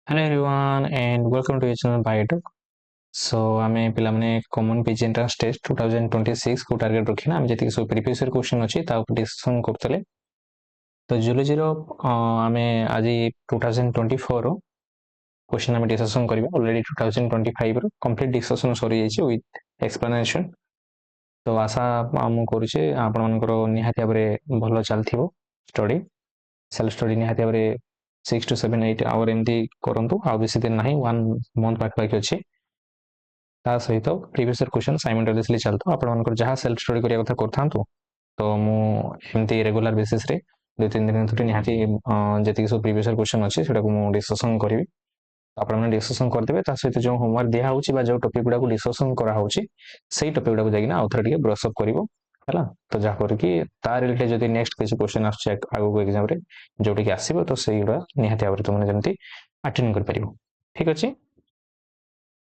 Hello everyone and welcome to your channel Biotalk. So आमे पिला माने कॉमन पेज एंट्रेंस टेस्ट 2026 को target रखिना आमे जति सब प्रीवियस ईयर क्वेश्चन अछि ता ऊपर डिस्कशन करतले। तो जूलॉजी रो आमे आज 2024 रो क्वेश्चन आमे डिस्कशन करबा। ऑलरेडी 2025 रो कंप्लीट डिस्कशन सरी जायछि विथ एक्सप्लेनेशन। तो आशा हम करूचे आपण मानकर निहाती भाबरे भलो चलथिबो स्टडी सेल्फ स्टडी निहाती भाबरे 6 to 7 8 आवर एमती करंतु आ बेसी दिन नाही 1 मंथ पाखपाखि अछि। ता सहित प्रीवियस ईयर क्वेश्चन साइमल्टेनियसली चलतो आपण मानकर जहां सेल्फ स्टडी करिया कथा करथांतु। तो मु एमती रेगुलर बेसिस रे 2-3 दिन थोड़ी निहाती जति सब प्रीवियस ईयर क्वेश्चन अछि सेटा को मु डिस्कशन करिवि। आपण माने डिस्कशन करदेबे ता सहित जो होमवर्क दिया होछि बा जो टॉपिक गुडा को डिस्कशन करा होछि सेही टॉपिक गुडा को जागिना आउथरा टिके ब्रश अप करिवो हला। तो जा कर कि ता रिलेटेड जदि नेक्स्ट किसी क्वेश्चन आछे आगो को एग्जाम रे जोटी कि आसीबो तो सेही गुडा निहाती आबरे तुमने जेमती अटेंड कर परिवो। ठीक अछि।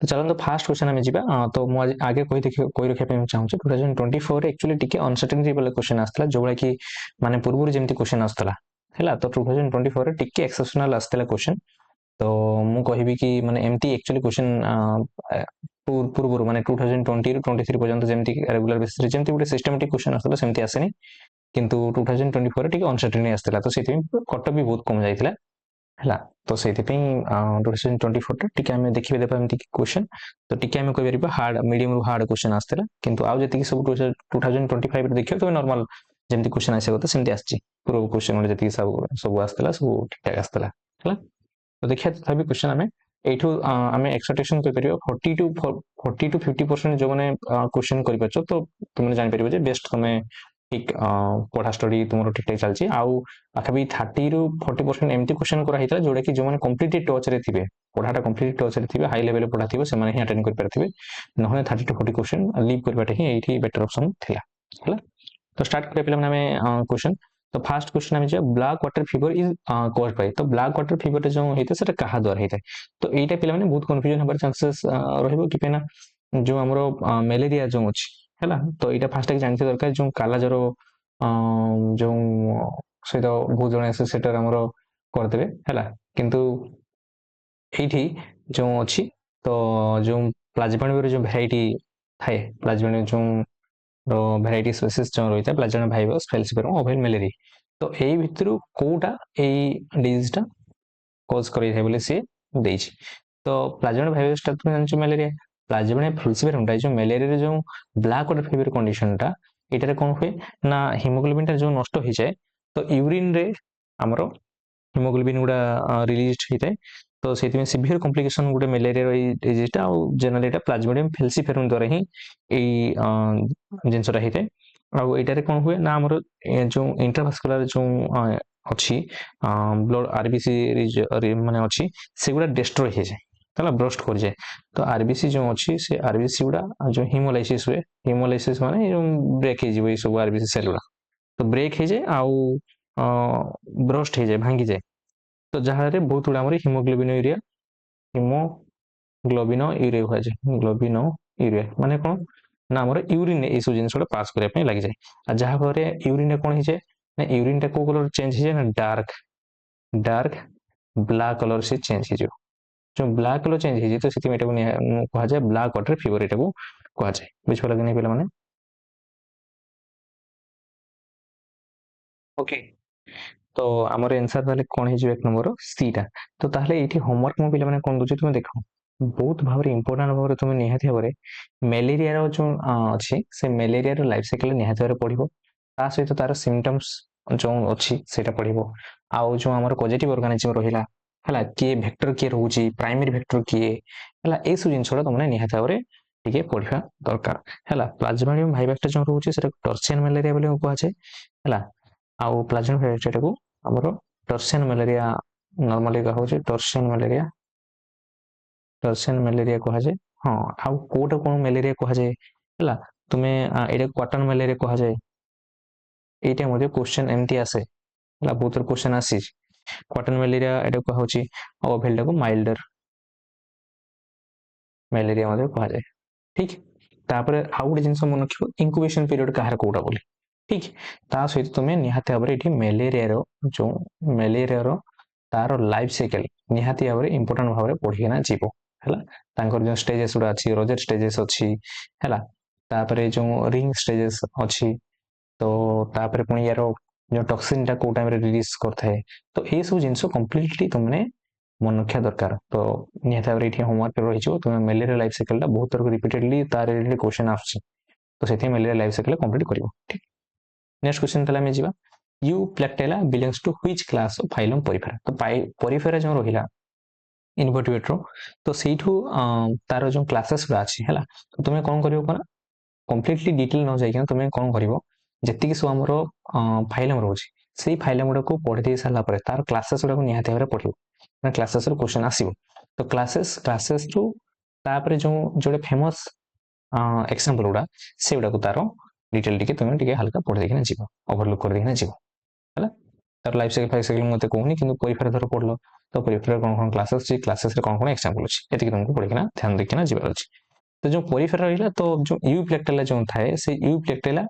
तो चलो फास्ट क्वेश्चन आम जा। तो मुझे आगे कही रखा चाहिए 2024 एक्चुअली टिके अनसर्टेनिटी वाला क्वेश्चन आसला जो भाई कि माने पूर्व जमी क्वेश्चन आसला है। तो 2024 टिके एक्सेप्शनल आसला क्वेश्चन। तो मु कहबी कि माने एमती एक्चुअली क्वेश्चन पूर्व माने 2020 ରୁ 23 पर्यंत जेमती रेगुलर बेसिस रे जेमती गुटे सिस्टमैटिक क्वेश्चन आसला सेमती आसेनी किंतु 2024 रे टिके अनसर्टेनिटी आसला। तो सेति कट भी बहुत कम जाइतिला है। तो से 2024 टिके आम देखिए देपा एमती क्वेश्चन। तो टिके आम कहि परिबा हार्ड मीडियम रु हार्ड क्वेश्चन आसला किंतु आउ जति सब 2025 रे देखियो तो नॉर्मल जेमती क्वेश्चन आसे तो सेमती आछि। पूर्व क्वेश्चन जति सब आसला सब ठीक ठाक आसला है। तो देखिए तथापि क्वेश्चन आम एठू आम एक्सपेक्टेशन कर परिबा 40 to 50% जो माने क्वेश्चन करि परछो तो तुमने जानि परिबो जे बेस्ट तुमे ठीक पढ़ा स्टडी तुमरो ठीक ठाक चलछि। आउ पाखापि 30 ରୁ 40% एमती क्वेश्चन करा हिता जोडा कि जो माने कंप्लीटली टच रे थिबे पढ़ाटा कंप्लीटली टच रे थिबे हाई लेवल पढ़ा थिबे से माने ही अटेंड कर परथिबे नहले 30 to 40 क्वेश्चन लीव करबाटा ही एठी बेटर ऑप्शन थिला हैला। तो स्टार्ट करे पिला माने क्वेश्चन। तो फर्स्ट क्वेश्चन आमे जे black water fever is caused by. तो ब्लैक वाटर फीवर जो हेते सेटा कहा द्वारा हेते। तो एटा पिला माने बहुत कंफ्यूजन हबार चांसेस रहइबो कि पेना जो हमरो मलेरिया जो अछि हैला। तो एटा फास्ट के जानते दरकार जो काला जरो जो सहित बहुत जन आसे सेटर हमरो कर देबे हैला। किंतु एठी जो अछि तो जो प्लाज्मानियर जो वैरायटी थाए प्लाज्मानियर जो वैरायटी स्पेसीज जो रहिता प्लाज्मा भाइरस फेल्सिफेरम ओवेल मेलेरी। तो एई भितरु कोटा एई डिजीज टा कॉज करै है बोले से देछि। तो प्लाज्मा भाइरस टा तुम जानछ मलेरिया प्लाज्मा फेल्सिफेरम टा जो मलेरिया रे जो ब्लैक वाटर फीवर कंडीशन टा एटारे कोन होय ना हीमोग्लोबिन टा जो नष्ट हो जाए तो यूरिन रे हमरो हीमोग्लोबिन गुडा रिलीज होइते। तो सेति में सिवियर कॉम्प्लिकेशन गुडे मलेरिया रे डिजीज टा जनरली एटा प्लाज्मोडियम फेल्सिफेरम द्वारा ही एई जिनसटा हेते। आउ एटारे कोन हुए ना हमरो जो इंट्रावास्कुलर जो अछि ब्लड आरबीसी माने अछि सेगुडा डिस्ट्रॉय हे जाय तला ब्रस्ट कर जाए। तो आरबीसी जो अछि से आरबीसी गुडा जो हीमोलाइसिस हुए हीमोलाइसिस माने ब्रेक हे जिवो सब आरबीसी सेल गुडा। तो ब्रेक हे जाए आउ ब्रस्ट हे जाए भांगी जाए। तो जहां रे बहुत गुडा हमर हीमोग्लोबिन यूरिया यूरिया हो जाए ग्लोबिनो यूरिया माने कोन ना हमर यूरिन ए सब जिनस पास करिया पे लागि जाए। आ जहां पर यूरिन कोन हे जाए ना यूरिन टा को कलर चेंज हे जाए ना डार्क ब्लैक कलर से चेंज हे जो जो ब्लैक कलर चेंज हे जे तो सेति मेटा को कहा जाए ब्लैक वाटर फीवर एटा को कहा जाए। बुझ पला कि नहीं पेला माने ओके। तो आमर आंसर ताले कोन हे जो एक नंबर सी टा। तो ताले एठी होमवर्क मो पिला माने कोन दोछि तुमे देखो बहुत भाबरे इंपोर्टेंट भाबरे तुमे निहाती भाबरे मलेरिया रो जो अछि से मलेरिया रो लाइफ साइकिल निहाती भाबरे पढिबो ता सहित तार सिम्पटम्स जो अछि सेटा पढिबो। आउ जो हमर पॉजिटिव ऑर्गेनिज्म रहिला हला के वेक्टर के रहउची प्राइमरी वेक्टर के हला ए सब जिनसडा तुमने निहाती भाबरे टिके पढिबा दरकार हला। प्लाज्मोडियम भाइरस जो रहउची सेटा टर्सियन मलेरिया बोले कहै छै हला। आउ प्लाज्मा भाइरस को हमरो टर्सियन मलेरिया नॉर्मली कहा होचे टर्सियन मलेरिया कहा जाए। हां आउ कोटा कोन मलेरिया कहा जाए हला। तुमे एटा क्वार्टन मलेरिया कहा जाए एटा मध्ये क्वेश्चन एमटी आसे हला बहुत क्वेश्चन आसी क्वार्टन मलेरिया एटा कहा होची और भेलटा को माइल्डर मलेरिया मध्ये कहा जाए। ठीक तापर आउ गुटे जिंस मन रखियो इंक्यूबेशन पीरियड कहार कोटा बोली ठीक ता सहित तुमे निहाती भाबरे एठी मलेरिया रो जो मलेरिया रो तार लाइफ साइकिल निहाती भाव में इंपोर्टेंट भाव में पढ़ीना जीव है जो स्टेजेस गुड़ा अच्छी रोजर स्टेजेस अच्छी है तापर जो रिंग स्टेजेस अच्छी तो तापर पुणी यार जो टॉक्सिन टा को टाइम रे रिलीज करता है तो ये सब जिन कम्प्लीटली तुमने मन रखा दरकार तो निहाती भाव में होमवर्क रही तुम मेलेरिया लाइफ साइकिल बहुत थर रिपीटेडली तार रिलेटेड क्वेश्चन आसुची तो से मेलेरिया लाइफ साइकिल कंप्लीट कर ठीक नेक्स्ट क्वेश्चन ताले आमे जीवा Euplectella belongs to which class of phylum Porifera तो पोरिफेरा जो रहिला इनवर्टिब्रेट रो तो सेठू तार जो क्लासेस गुड़ा अच्छी है तो तुम्हें कौन करियो कोना कंप्लीटली डिटेल न जाई तुम्हें कौन करियो जेतिक सब हमर फाइलम रोची से फाइलम गुड़ा को पढ़ी दे साला परे तार क्लासेस गुड़ा को निहाती भाबरे पढ़ियो ना क्लासेस रो क्वेश्चन आसीबो तो क्लासेस रो तापर जो जोडे फेमस एग्जांपल गुड़ा से गुड़ा को तार डिटेल टिके तुम्हें टिके हल्का पढ़ देखिना जीव ओवरलुक कर देखिना जीव है तार लाइफ साइकिल मत कहूनी कि परिफेरा धर पढ़ल तो परिफेरा कौन कौन क्लासेस अच्छी क्लासेस कौन कौन एग्जांपल अच्छी ये तुमको पढ़िना ध्यान देखिना जीवार अच्छी तो जो परिफेरा रहा तो जो यूप्लेक्टेला जो थाए से यूप्लेक्टेला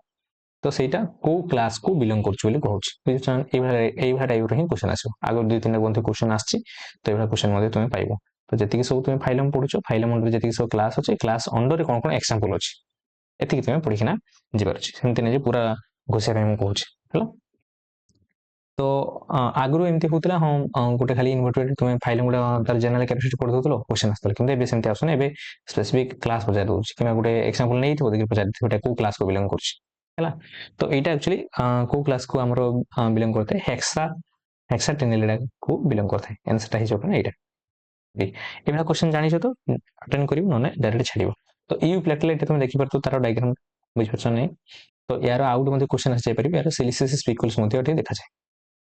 तो सेटा को क्लास को बिलोंग कर कहूँ टाइप हिं क्वेश्चन आसो आगे 2-3 बंधु क्वेश्चन आसी तो ये क्वेश्चन तुम पाइब तो जी सब तुम फाइलम पढ़ुच फाइलम अंडर जी सब क्लास अच्छे क्लास अंडर कौन कौन एग्जांपल अच्छी एति तुम पढ़िना जीवार अच्छी सेमती नहीं पूरा घोषिया मुझे तो आगु एमती होता हाँ गोटे खाली इनवर्टेड तुम फाइल गुड़ा तार जनरल कैपेसिटी पढ़ी दो क्वेश्चन आसता कि सेमती आसुना ए स्पेसिफिक क्लास पचार दूसरी कि गोटे एक्जांपल नहीं देखिए पचार को क्लास को बिलोंग कर तो यहाँ एक्चुअली को क्लास को आमर बिलोंग करते हैं हेक्साटेनेलिडा को बिलोंग करते हैं आंसर हिसाब से यहाँ क्वेश्चन जानी तो अटेंड कर डायरेक्ट छाड़ तो यूप्लेक्टेला तुम देखिपार तार डायग्राम बुझीपार नहीं तो यार आउट मत क्वेश्चन आसी जापर यार सिलिसियस स्पिकुल्स देखा जाए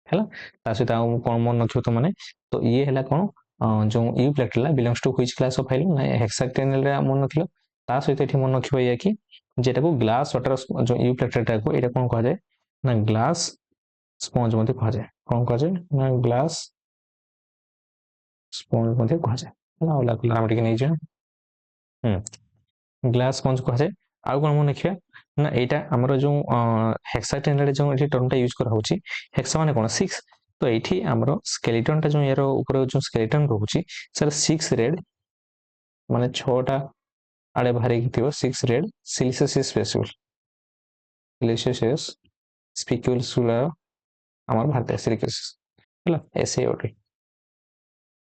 है सहित कौन मन रखियो तो मैंने तो ये है कौन जो Euplectella belongs to which class of phylum ना हेक्साटेनेलिडा मन रखिलो ता सहित एठी मन रखियो या कि जेटा को ग्लास वाटर जो यूप्लेक्टेला को एटा कौन कहा जाए ना ग्लास स्पंज मते कहा जाए कौन कहा जाए ना ग्लास स्पंज मते कहा जाए ना ओला कलर हम नहीं जाए ग्लास स्पंज कहा जाए आउ कौन मन रखिया ना एटा हमर जो हेक्साटेनेलिडा जो एठी टर्म टा यूज करा होची हेक्सा माने कोन 6 तो एठी हमर स्केलेटन टा जो यार ऊपर जो स्केलेटन रहउची सर 6 रेड माने 6 टा आड़े बाहर की 6 रेड सिलिसियस स्पिक्यूल्स आमर भारत सिलिसियस है ऐसे ओटे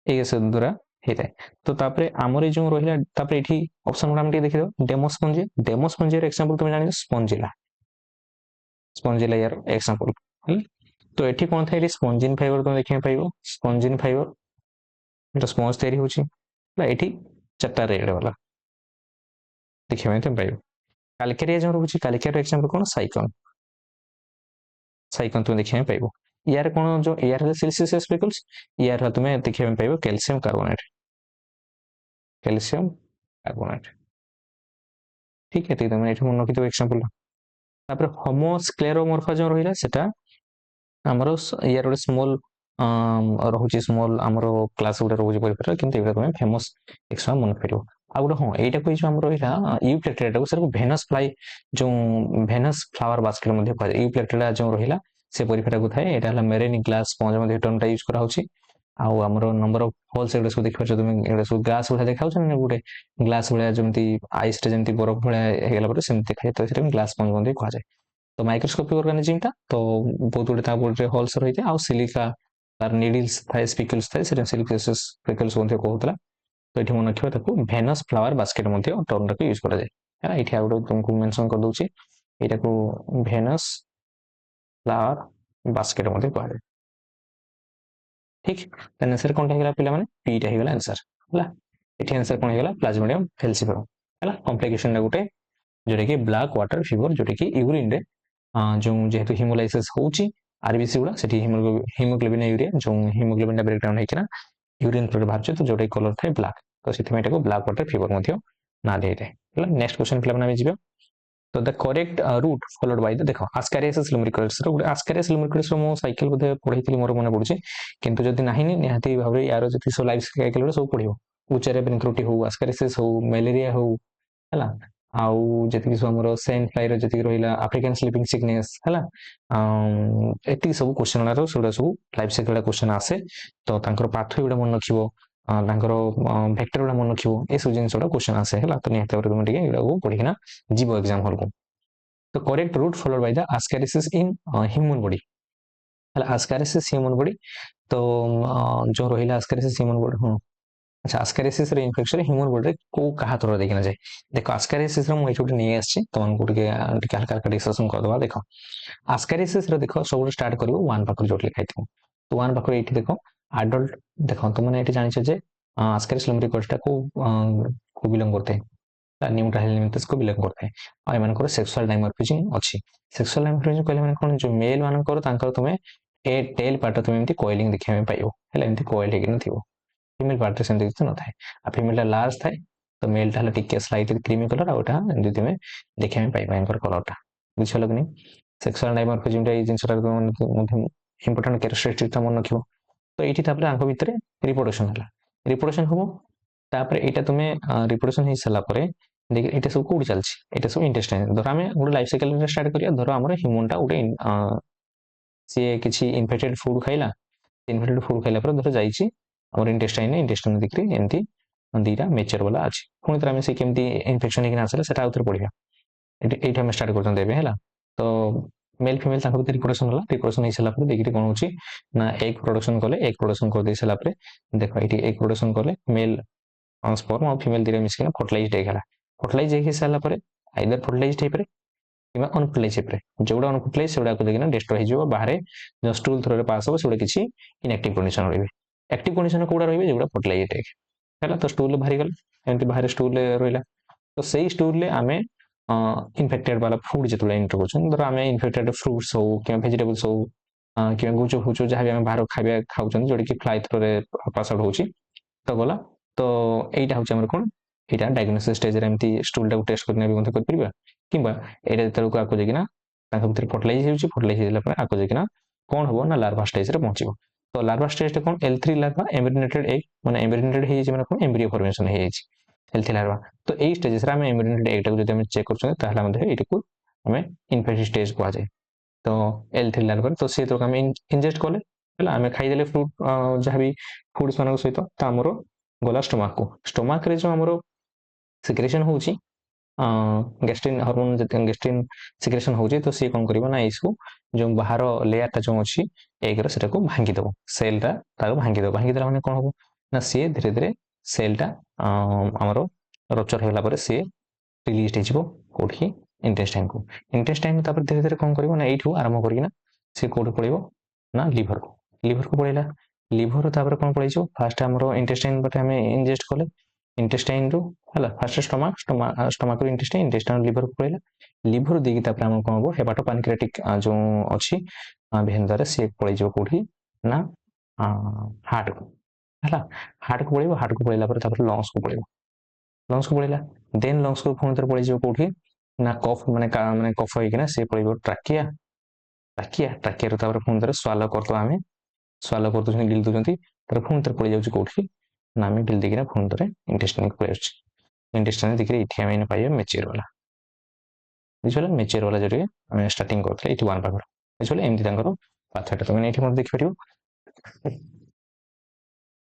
ए सब द्वारा होता है तो तापरे आमर जो रहिला तापरे एठी ऑप्शन गुडा हम देखि दो डेमोस्पंजिया एग्जांपल तुम जानि स्पंजिला यार एग्जांपल है तो एठी कोन थाइ स्पंजिन फाइबर तुम देखिए पाइबो स्पंजिन फाइबर एटा स्पंज तयारी होची एठी चारटा रेड वाला देखिए तुम पाइबो काल्केरिया जो रहउची काल्केरिया एग्जांपल कोन साइकन तुम देखिए पाइबो यार कौन जो यार सिलिसियस स्पिकल्स यार तुम्हें देखिए पाइबो कैल्शियम कार्बोनेट ठीक है तुम एठी मन रखि दो एग्जांपल तापर होमोस्क्लेरोमॉर्फा जो रहिला सेटा हमरो यार गोटे स्मॉल रहुची स्मॉल हमर क्लास गुडा रहउची परिफेरा किंतु एटा तुम फेमस एक्स्ट्रा मन करियो आ गोटे हाँ एटा कोइ जो हमर रहिला यूप्लेक्टेला को सर भेनस फ्लाई जो भेनस फ्लावर बास्केट मध्ये कहा यूप्लेक्टेला जो रहिला से परिफेरा को थाए एटा हला मेरेन ग्लास स्पंज मध्ये टर्म टा यूज करा होची आउ हमर नंबर ऑफ होल्स एटा सब देखि तुम एटा सब ग्लास गुडा देखाउ छ गोटे ग्लास गुडा जेमती आइस टे जेमती बरफ भळा हेगला पर सेमती देखाय तो सेटा ग्लास स्पंज मध्ये कहा जाय तो माइक्रोस्कोपिक ऑर्गेनिज्म टा तो बहुत गुडे ता बोर्ड रे होल्स रहिते आउ सिलिका तार नीडल्स थाए स्पिकल्स थाए सेटा सिलिकस स्पिकल्स मध्ये कहउतला तो ये मन रखिए भेनस फ्लावर बास्केट टर्म टाक यूज करा जाए ये आगे तुमको मेंशन कर दूसरी यहाँ को भेनस फ्लावर बास्केट कह जाए ठीक आंसर कौन है पे पीटा हो आंसर है ये आंसर कौन है प्लाज्मोडियम फेल्सीफरम है कॉम्प्लिकेशन गोटे जोटा कि ब्लैक वाटर फीवर जोटा कि यूरिन रे जो जेहेतु हिमोलाइसिस होची आरबीसी गुड़ा से हिमोग्लोबिन यूरिया जो हिमोग्लोबिन ब्रेकडाउन होना यूरिन पर बाहर तो जोटा कलर थाए ब्लैक तो से ब्लैक वाटर फीवर ना दे थाए नेक्स्ट क्वेश्चन पे जी तो the correct route followed by the देखो आस्कारियासिस लुम्ब्रिकल्स रो आस्कारियासिस लुम्ब्रिकल्स मो साइकिल बोधे पढ़ी मोर मन पड़ुचे किंतु जदि नाही निहाती भाव यार जति सो लाइफ साइकिल सब पढ़ियो उच्चारे पेनिक्रोटी हो आस्कारियासिस हो मलेरिया हो हला आउ जति सब हमर सेंट फ्लाई रो जति रहिला अफ्रीकन स्लीपिंग सिकनेस हला एति सब क्वेश्चन वाला सुडा सब लाइफ साइकिल वाला क्वेश्चन आसे तो तांकर पाथवे गुडा मन रखिबो तांकर वेक्टर गुडा मन रखिबो ए सब जिंस क्वेश्चन आसे हला तो निहत भाବରେ तुम टिके एडा को पढिना जीवो एग्जाम हॉल को तो correct route followed by the ascariasis in human body हला ascariasis ह्यूमन बॉडी तो जो रहिला ascariasis ह्यूमन बॉडी हां अच्छा ascariasis रे इन्फेक्शन ह्यूमन बॉडी रे को कहा थ्रो देखिना जाय देखो ascariasis रे मु एठोटे नै आछि तमन को टिके हल्का हल्का डिस्कशन कर दवा देखो ascariasis रे देखो सब स्टार्ट करबो 1 पाखर जोट लिखाइ थो तो 1 पाखर एठी देखो एडल्ट देखो तुम एठी जानि छ जे ascaris lumbricoides को बिलोंग करते हैं न्यूट्रल हेलमिंथस को बिलोंग करते हैं और एमानकर सेक्सुअल डायमॉर्फिज्म अछि सेक्सुअल डायमॉर्फिज्म कहले माने कोन जो मेल मानकर तांकर तुमे ए टेल पार्ट तुमे एमती कोइलिंग देखिया में पाइबो हेला एमती कोइल हेकिन थिबो फीमेल पार्ट रे सेमती किछ न थाए आ फीमेल ला लार्ज थाए तो मेल ता टिके स्लाइटली क्रीमी कलर आ ओटा एमती तुमे देखिया में पाइबो एंकर कलरटा बुझलो कि नहीं सेक्सुअल डायमॉर्फिज्म रे जिंसटा इंपोर्टेंट कैरेक्टरिस्टिक मन रखिबो तो एठी तापर आंख भितरे रिप्रोडक्शन हबो तापर एटा तुमे रिप्रोडक्शन हे सला परे देख एटा सब कोड चलछि एटा सब इंटेस्टाइन धर आमे गुड लाइफ साइकिल रे स्टार्ट करिया धर हमर ह्यूमन टा उडे से किछि इन्फेक्टेड फूड खाइला इन्फेक्टेड फूड खाइला पर धर जाईछि हमर इंटेस्टाइन दिकरी एमती दीटा मेचर वाला अछि पुनी तर आमे से केमती इन्फेक्शन हेकिन आसले सेटा उतर पडिया एटा हम स्टार्ट करतन देबे हैला तो मेल फीमेल ताको भीतर रिप्रोडक्शन हे सला पर देखि कोन होछि ना एग प्रोडक्शन कले एग प्रोडक्शन कर दे सला पर देखो एटी एग प्रोडक्शन कले मेल स्पर्म और फीमेल दिरे मिसिकना फर्टिलाइज्ड हे गला फर्टिलाइज हे सला पर आइदर फर्टिलाइज्ड हे पर किबा अनफर्टिलाइज हे पर जोडा अनफर्टिलाइज सेडा को देखिना डिस्ट्रॉय हे जिवो बाहरे जो स्टूल थ्रो रे पास हो सेडा किछि इनएक्टिव कंडीशन रहबे एक्टिव कंडीशन कोडा रहबे जोडा फर्टिलाइज्ड हे हैला तो स्टूल भारी गल एमती बाहरे स्टूल रहला तो सेही स्टूल ले आमे इन्फेक्टेड वाला फूड जेतुला इंटर करछन धर आमे इन्फेक्टेड फ्रूट्स हो कि वेजिटेबल्स हो कि गुचो फुचो जहां भी आमे बाहर खाबे खाउछन जोडी कि फ्लाई थ्रो रे पास आउट होछि तो गला तो एटा होछि हमर कोन एटा डायग्नोसिस स्टेज रे एमती स्टूल टा टेस्ट करने भी मते कर परिबा किबा एटा जेतल को आको जेकिना ताका भीतर फर्टिलाइज हेला पर आको जेकिना कोन होबो ना लार्वा स्टेज रे पहुंचिबो तो लार्वा स्टेज रे कोन L3 लार्वा एम्ब्रियोनेटेड एग माने एम्ब्रियोनेटेड हे जे माने कोन एम्ब्रियो फॉर्मेशन हे छि L3 लार्वा तो एई स्टेज रे हम एम्ब्रियोनेटेड एग टा जदि हम चेक करछन ताहला मध्ये एटा को हमें इन्फेक्टेड स्टेज को आ जाय तो L3 लार्वा तो से तो हम इंजेस्ट करले हला हमें खाइ देले फ्रूट जहां भी फूड्स मानको सहित त हमरो गला स्टोमाक रे जो हमरो सिक्रेशन होची गैस्ट्रिन हार्मोन गैस्ट्रिन सिक्रेशन होची तो से कोन करबो ना इसको जो बाहर लेयर ता जो अछि एग रे सेटा को भांगी दबो सेल ता ताको भांगी देला माने कोन होबो ना से धीरे धीरे सेल ता हमरो रप्चर होला पर से रिलीज हे जिवो कोठी इंटेस्टाइन तापर धीरे धीरे कोन करबो ना एठू आरंभ करिना से कोड पळिबो ना लिवर को पळिला लिवर तापर कोन पळिजो फास्ट हमरो इंटेस्टाइन बटे हमें इंजेस्ट करले इंटेस्टाइन रो हला फास्ट स्टमक रो इंटेस्टाइन लिवर को पळिला लिवर देगी तापर हम कोन हो हेपाटो पैनक्रियाटिक जो अछि भेंदरे से पळिजो कोठी ना हार्ट को हला हार्ट को पळिला पर तापर लंग्स को पळिला देन लंग्स को फोन तर पळिजो कोठी ना कफ माने कफ हे किना से पळिबो ट्राकिया रो तापर फोन तर स्वालो करतो हमें स्वालो करतो जने गिल दोजंती तर फोन तर पळि जाउची कोठी ना हमें गिल देगिना फोन तर इंटेस्टाइन को पळिछ इंटेस्टाइन देखि इठी हमें पाइयो मैच्योर वाला बुझले मैच्योर वाला जरे हमें स्टार्टिंग करथले इठी 1 पाखर बुझले एमती तांकर पाथवेटा तो इठी मत देखि परियो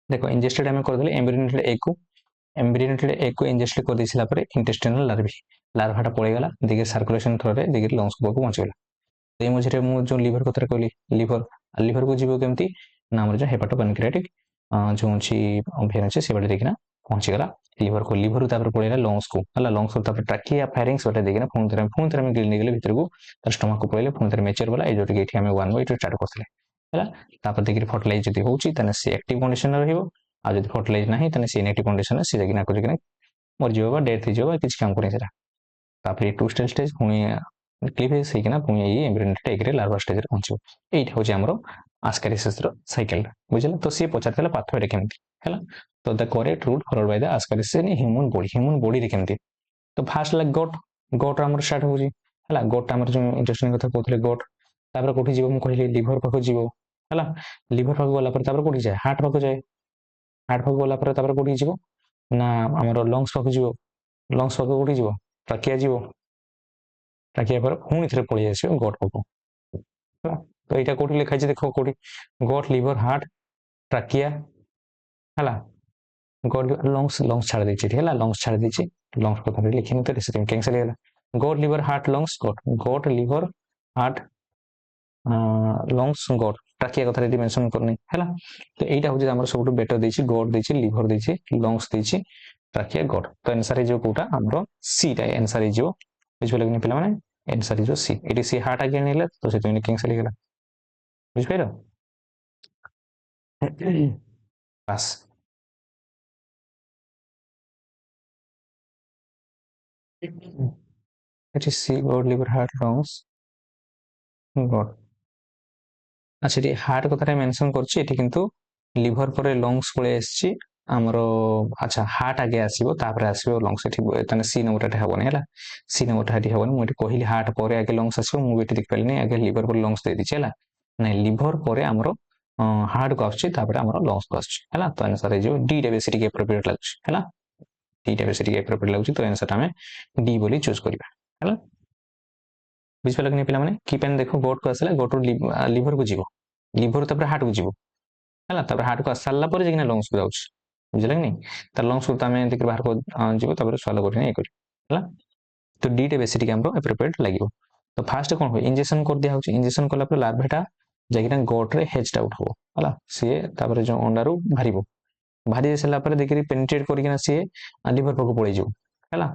देखो इंजेस्टेड हमें कर देले एम्ब्रियोनेटेड एग को इंजेस्ट कर दिसिला पर इंटेस्टाइनल लार्वाटा पळि गला देखि सर्कुलेशन थ्रो रे देखि लंग्स को पहुंच गला तो मझे मु जो लिवर कथरा कहली लिवर को जीवो केमती ना हमर जो हेपाटो पैनक्रियाटिक जो अछि भेन अछि से बडे देखिना पहुंच गला लिवर तापर पळेला लंग्स को हला लंग्स को तापर ट्रैकिया फेरिंग्स बटे देखिना फोन तरह में गिल निगले भीतर को तर स्टमक को पळेले फोन तरह मेचर वाला ए जो एठी हमें 1 बाय 2 स्टार्ट करथले हला तापर देखि फर्टिलाइज जति होची तने से एक्टिव कंडीशन रहइबो आ जति फर्टिलाइज नाही तने से इनएक्टिव कंडीशन से देखिना को देखिना मर जीवो बा डेथ हो जीवो किछ काम करे सेरा तापर टू स्टेज पुनी क्लीवेज हेकिना पुनी ए एम्ब्रियोनेटेड एग रे लार्वा स्टेज रे पहुंचो एठी होची हमरो ascariasis रो साइकिल बुझला तो से पचारतला पाथवे केमती हला तो the correct route followed by the ascariasis in human body रे केमती तो फास्ट लाइक गोट हमर स्टार्ट होची हला गोट हमर जो इंटेस्टाइन कथा कहथले गोट तापर कोठी जीवो म कहले लिवर पाखो जीवो हला लिवर पाखो गला पर तापर कोठी जाय हार्ट पाखो गला पर तापर कोठी जीवो ना हमर लंग्स पाखो जीवो कोठी जीवो ट्राकिया जीव ट्राकिया पर पुणी थे पलि आस गट पाक तो यहाँ कौटी लिखाई देख कौटी गट लिवर हार्ट ट्राकिया है गट लंग्स लंग्स छाड़ देती है लंग्स छाड़ देती लंग्स कथा लिखी तो कैंसल है गट लिवर हार्ट लंग्स गट लिवर हार्ट लंग्स गट ट्राकिया कथा मेंशन करनी है तो यहाँ हूँ आम सब बेटर देती गट देती लिवर देती लंग्स देती ट्राकिया गट तो आंसर हो कौटा आम सीटा आंसर हो बुझे कि पे आंसर हो सी ये सी हार्ट आगे नहीं तो से कैंसल हो बुझिपार पास it is C God liver heart lungs God আচ্ছা এটি হার্ট কথাটা মেনশন করছি এটি কিন্তু লিভর পরে লংস পড়ে আসছে আমার আচ্ছা হার্ট আগে আসব তারপরে আসব লংস এটি তাহলে সি নম্বরটা হবনি হল সি নম্বরটা এটি হবনি মু এটি কহিলি হার্ট পরে আগে লংস আসব মু এটি দেখি পারিনি আগে লিভর পরে লংস দিয়ে দিচ্ছি হল না লিভর পরে আমার হার্ট কু আসছে তারপরে আমার লংস কু আসছে হল তো আনসার হয়ে ডিটা বেশি টিকে এপ্রোপ্রিয়েট লাগুছে হল ডিটা বেশি টিকে এপ্রোপ্রিয়েট লাগুছে তো আনসারটা আমি ডি বলি চুজ করিবা হল বুঝিপার কি পিলা মানে কি পেন দেখো গোট কু আসলে গোট লিভর কু যাব লিভর তারপরে হার্ট কু যাব है तापर हार्ट को आस सारा पर जाकिना लंग्स को जाऊँ बुझे कि नहीं तार लंग्स को आम देखिए बाहर को जीव तापर स्वालो कर ये कर तो डीटे बेसी टी एप्रोप्रिएट लगे तो फास्ट कौन हुए इंजेक्शन कर दिया इंजेक्शन कला लार्भाटा जाकिना गट्रे हेच्ड आउट हम है सी तापर जो अंडारू बाहर बाहरी सारापर देखिए पेनिट्रेट करना सी लिभर पाक पड़े है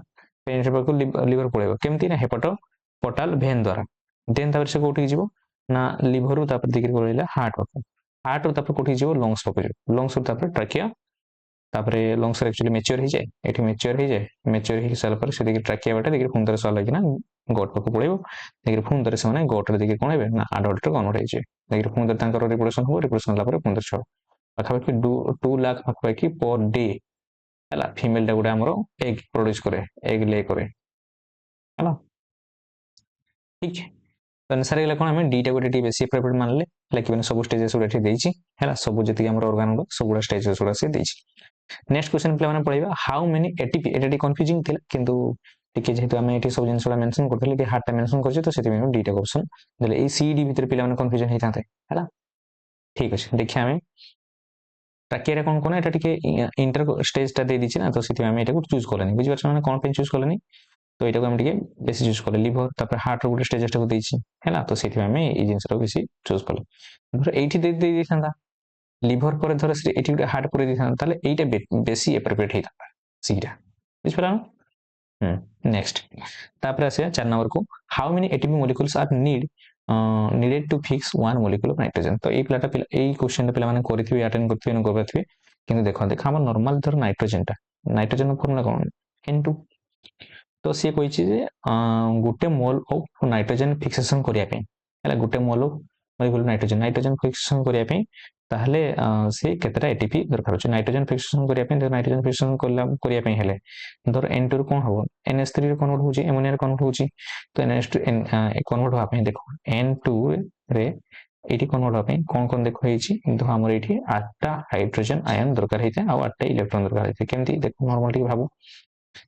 पेनिट्रेट पाक लिभर पड़े केमती ना हेपाटो पोर्टाल भेन द्वारा देन तापर से कौटी जीव ना लिभर तापर देखिए पड़ेगा हार्ट पाक हार्ट तापर कौटी जीव लंग्स पाक लंग्स तापर ट्राकिया तापर लंग्स एक्चुअली मैच्योर हो जाए ये मैच्योर हो जाए मैच्योर हो सारा पर से देखिए ट्राकिया बाटे देखिए पुणी थे सल लगे गट पाक पड़े देखिए पुणी थे से गट्रे देखिए कौन है ना आडल्ट कन्वर्ट हो देखिए पुणी थे रिप्रोडक्शन हम रिप्रोडक्शन है पुणी छड़ पाखापाखि 2 लाख पाखापाखि पर डे है फिमेल टा गोटे आमर एग प्रोड्यूस करे एग ले करे है ठीक तो आंसर है कौन आम डीटा गोटे बेसी एप्रोप्रिएट मानले लाइक सब स्टेजेस गुड़ा देछि है सब जी आम ऑर्गन गुड़ा सब गुड़ा स्टेजेस गुड़ा से नेक्स्ट क्वेश्चन पे पढ़ा how many ATP Etah confusing थिला किंतु टिके जेहेतु आम ये सब जिनस मेंशन करते हार्टा मेंशन कर तो डीटा ऑप्शन देले ए सी डी भीतर पे कन्फ्यूजन होता है ठीक अच्छे देखिए आम ट्राकिया कौन कौन एटा टिके इंटर स्टेजटा दे दीची ना तो से चूज कलेनि बुझिपारछ ना कौन पे चूज कलेनि तो यहाँ आम बेसी चूज कले लिभर तापर हार्ट रो गोटे स्टेजेस को देछि हैला तो से ये जिनस बेसी चूज कले धर एठी दे दे था लिभर पर धर से एठी हार्ट पर दे था ताले एटा बेसी एप्रोप्रिएट होता सीटा बुझिपारा नेक्स्ट तापर आसे 4 नंबर को how many ATP molecules are needed to fix one molecule of nitrogen तो ये पिलाटा ये क्वेश्चन पे माने करथिबे अटेंड करथिबे न करथिबे किंतु देखो देख हम नॉर्मल धर नाइट्रोजन फॉर्मूला कौन N2 तो सी कही गोटे मोल ऑफ नाइट्रोजन फिक्सेशन करने गोटे mole of molecule nitrogen nitrogen fixation करने ताहले से केतेटा एटीपी दरकार होची नाइट्रोजन फिक्सेशन करने नाइट्रोजन फिक्सेशन करने हेले धर N2 कौन हम NH3 कन्वर्ट होची एमोनिया रे कन्वर्ट होची तो NH2 कन्वर्ट होआ पे देखो N2 रे एटी कन्वर्ट होआ पे कौन कौन देखो हेची किंतु हमर एठी 8टा हाइड्रोजन आयन दरकार हेते आ 8टा इलेक्ट्रॉन दरकार हेते केमती देखो नॉर्मली भाबो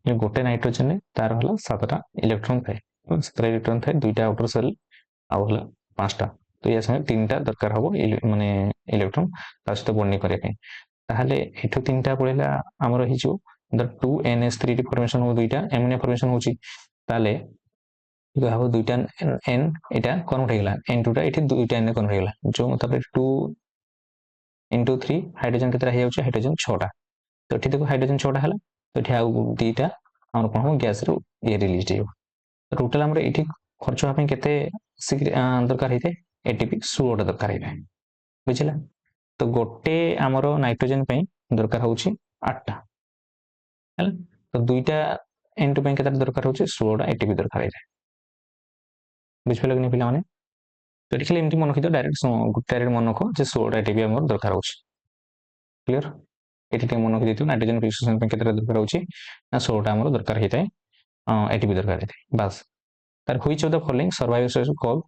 जो गोटे नाइट्रोजन तार हला 7टा इलेक्ट्रॉन थाए 7टा इलेक्ट्रॉन थाए 2टा आउटर शेल आ हला 5टा तो या संगे 3टा दरकार हबो माने इलेक्ट्रॉन ता सहित बॉन्डिंग करिया पे ताहले एठो 3टा पळेला हमर हि जो द 2NH3 फॉर्मेशन हो 2टा एमोनिया फॉर्मेशन होची ताले जो हबो 2टा N एटा कन्वर्ट हेगला N2 टा एठी 2टा N कन्वर्ट हेगला जो तापर 2 into 3 हाइड्रोजन केतरा हे जाउची हाइड्रोजन 6टा तो एठी देखो हाइड्रोजन 6टा हला तो ये आउ दीटा आम कौन हम गैस रू ये रिलीज हो टोटाल आम ये खर्च हाँपी के दरकार होता है एटीपी 16टा दरकार है बुझला तो गोटे आमर नाइट्रोजन दरकार हो 8टा है तो 2टा N2 के दरकार हो 16टा एटीपी दरकार है बुझे कि पिला माने तो खाली एमती मन रखी डायरेक्ट मन रख 16टा एटीपी आम दरकार हो क्लियर ये मन रखी नाइट्रोजन फिक्सेशन के दरकार होची ना 16टा आमर दरकार होता है एटीपी दरकार होता है बस तार which of the following survivors call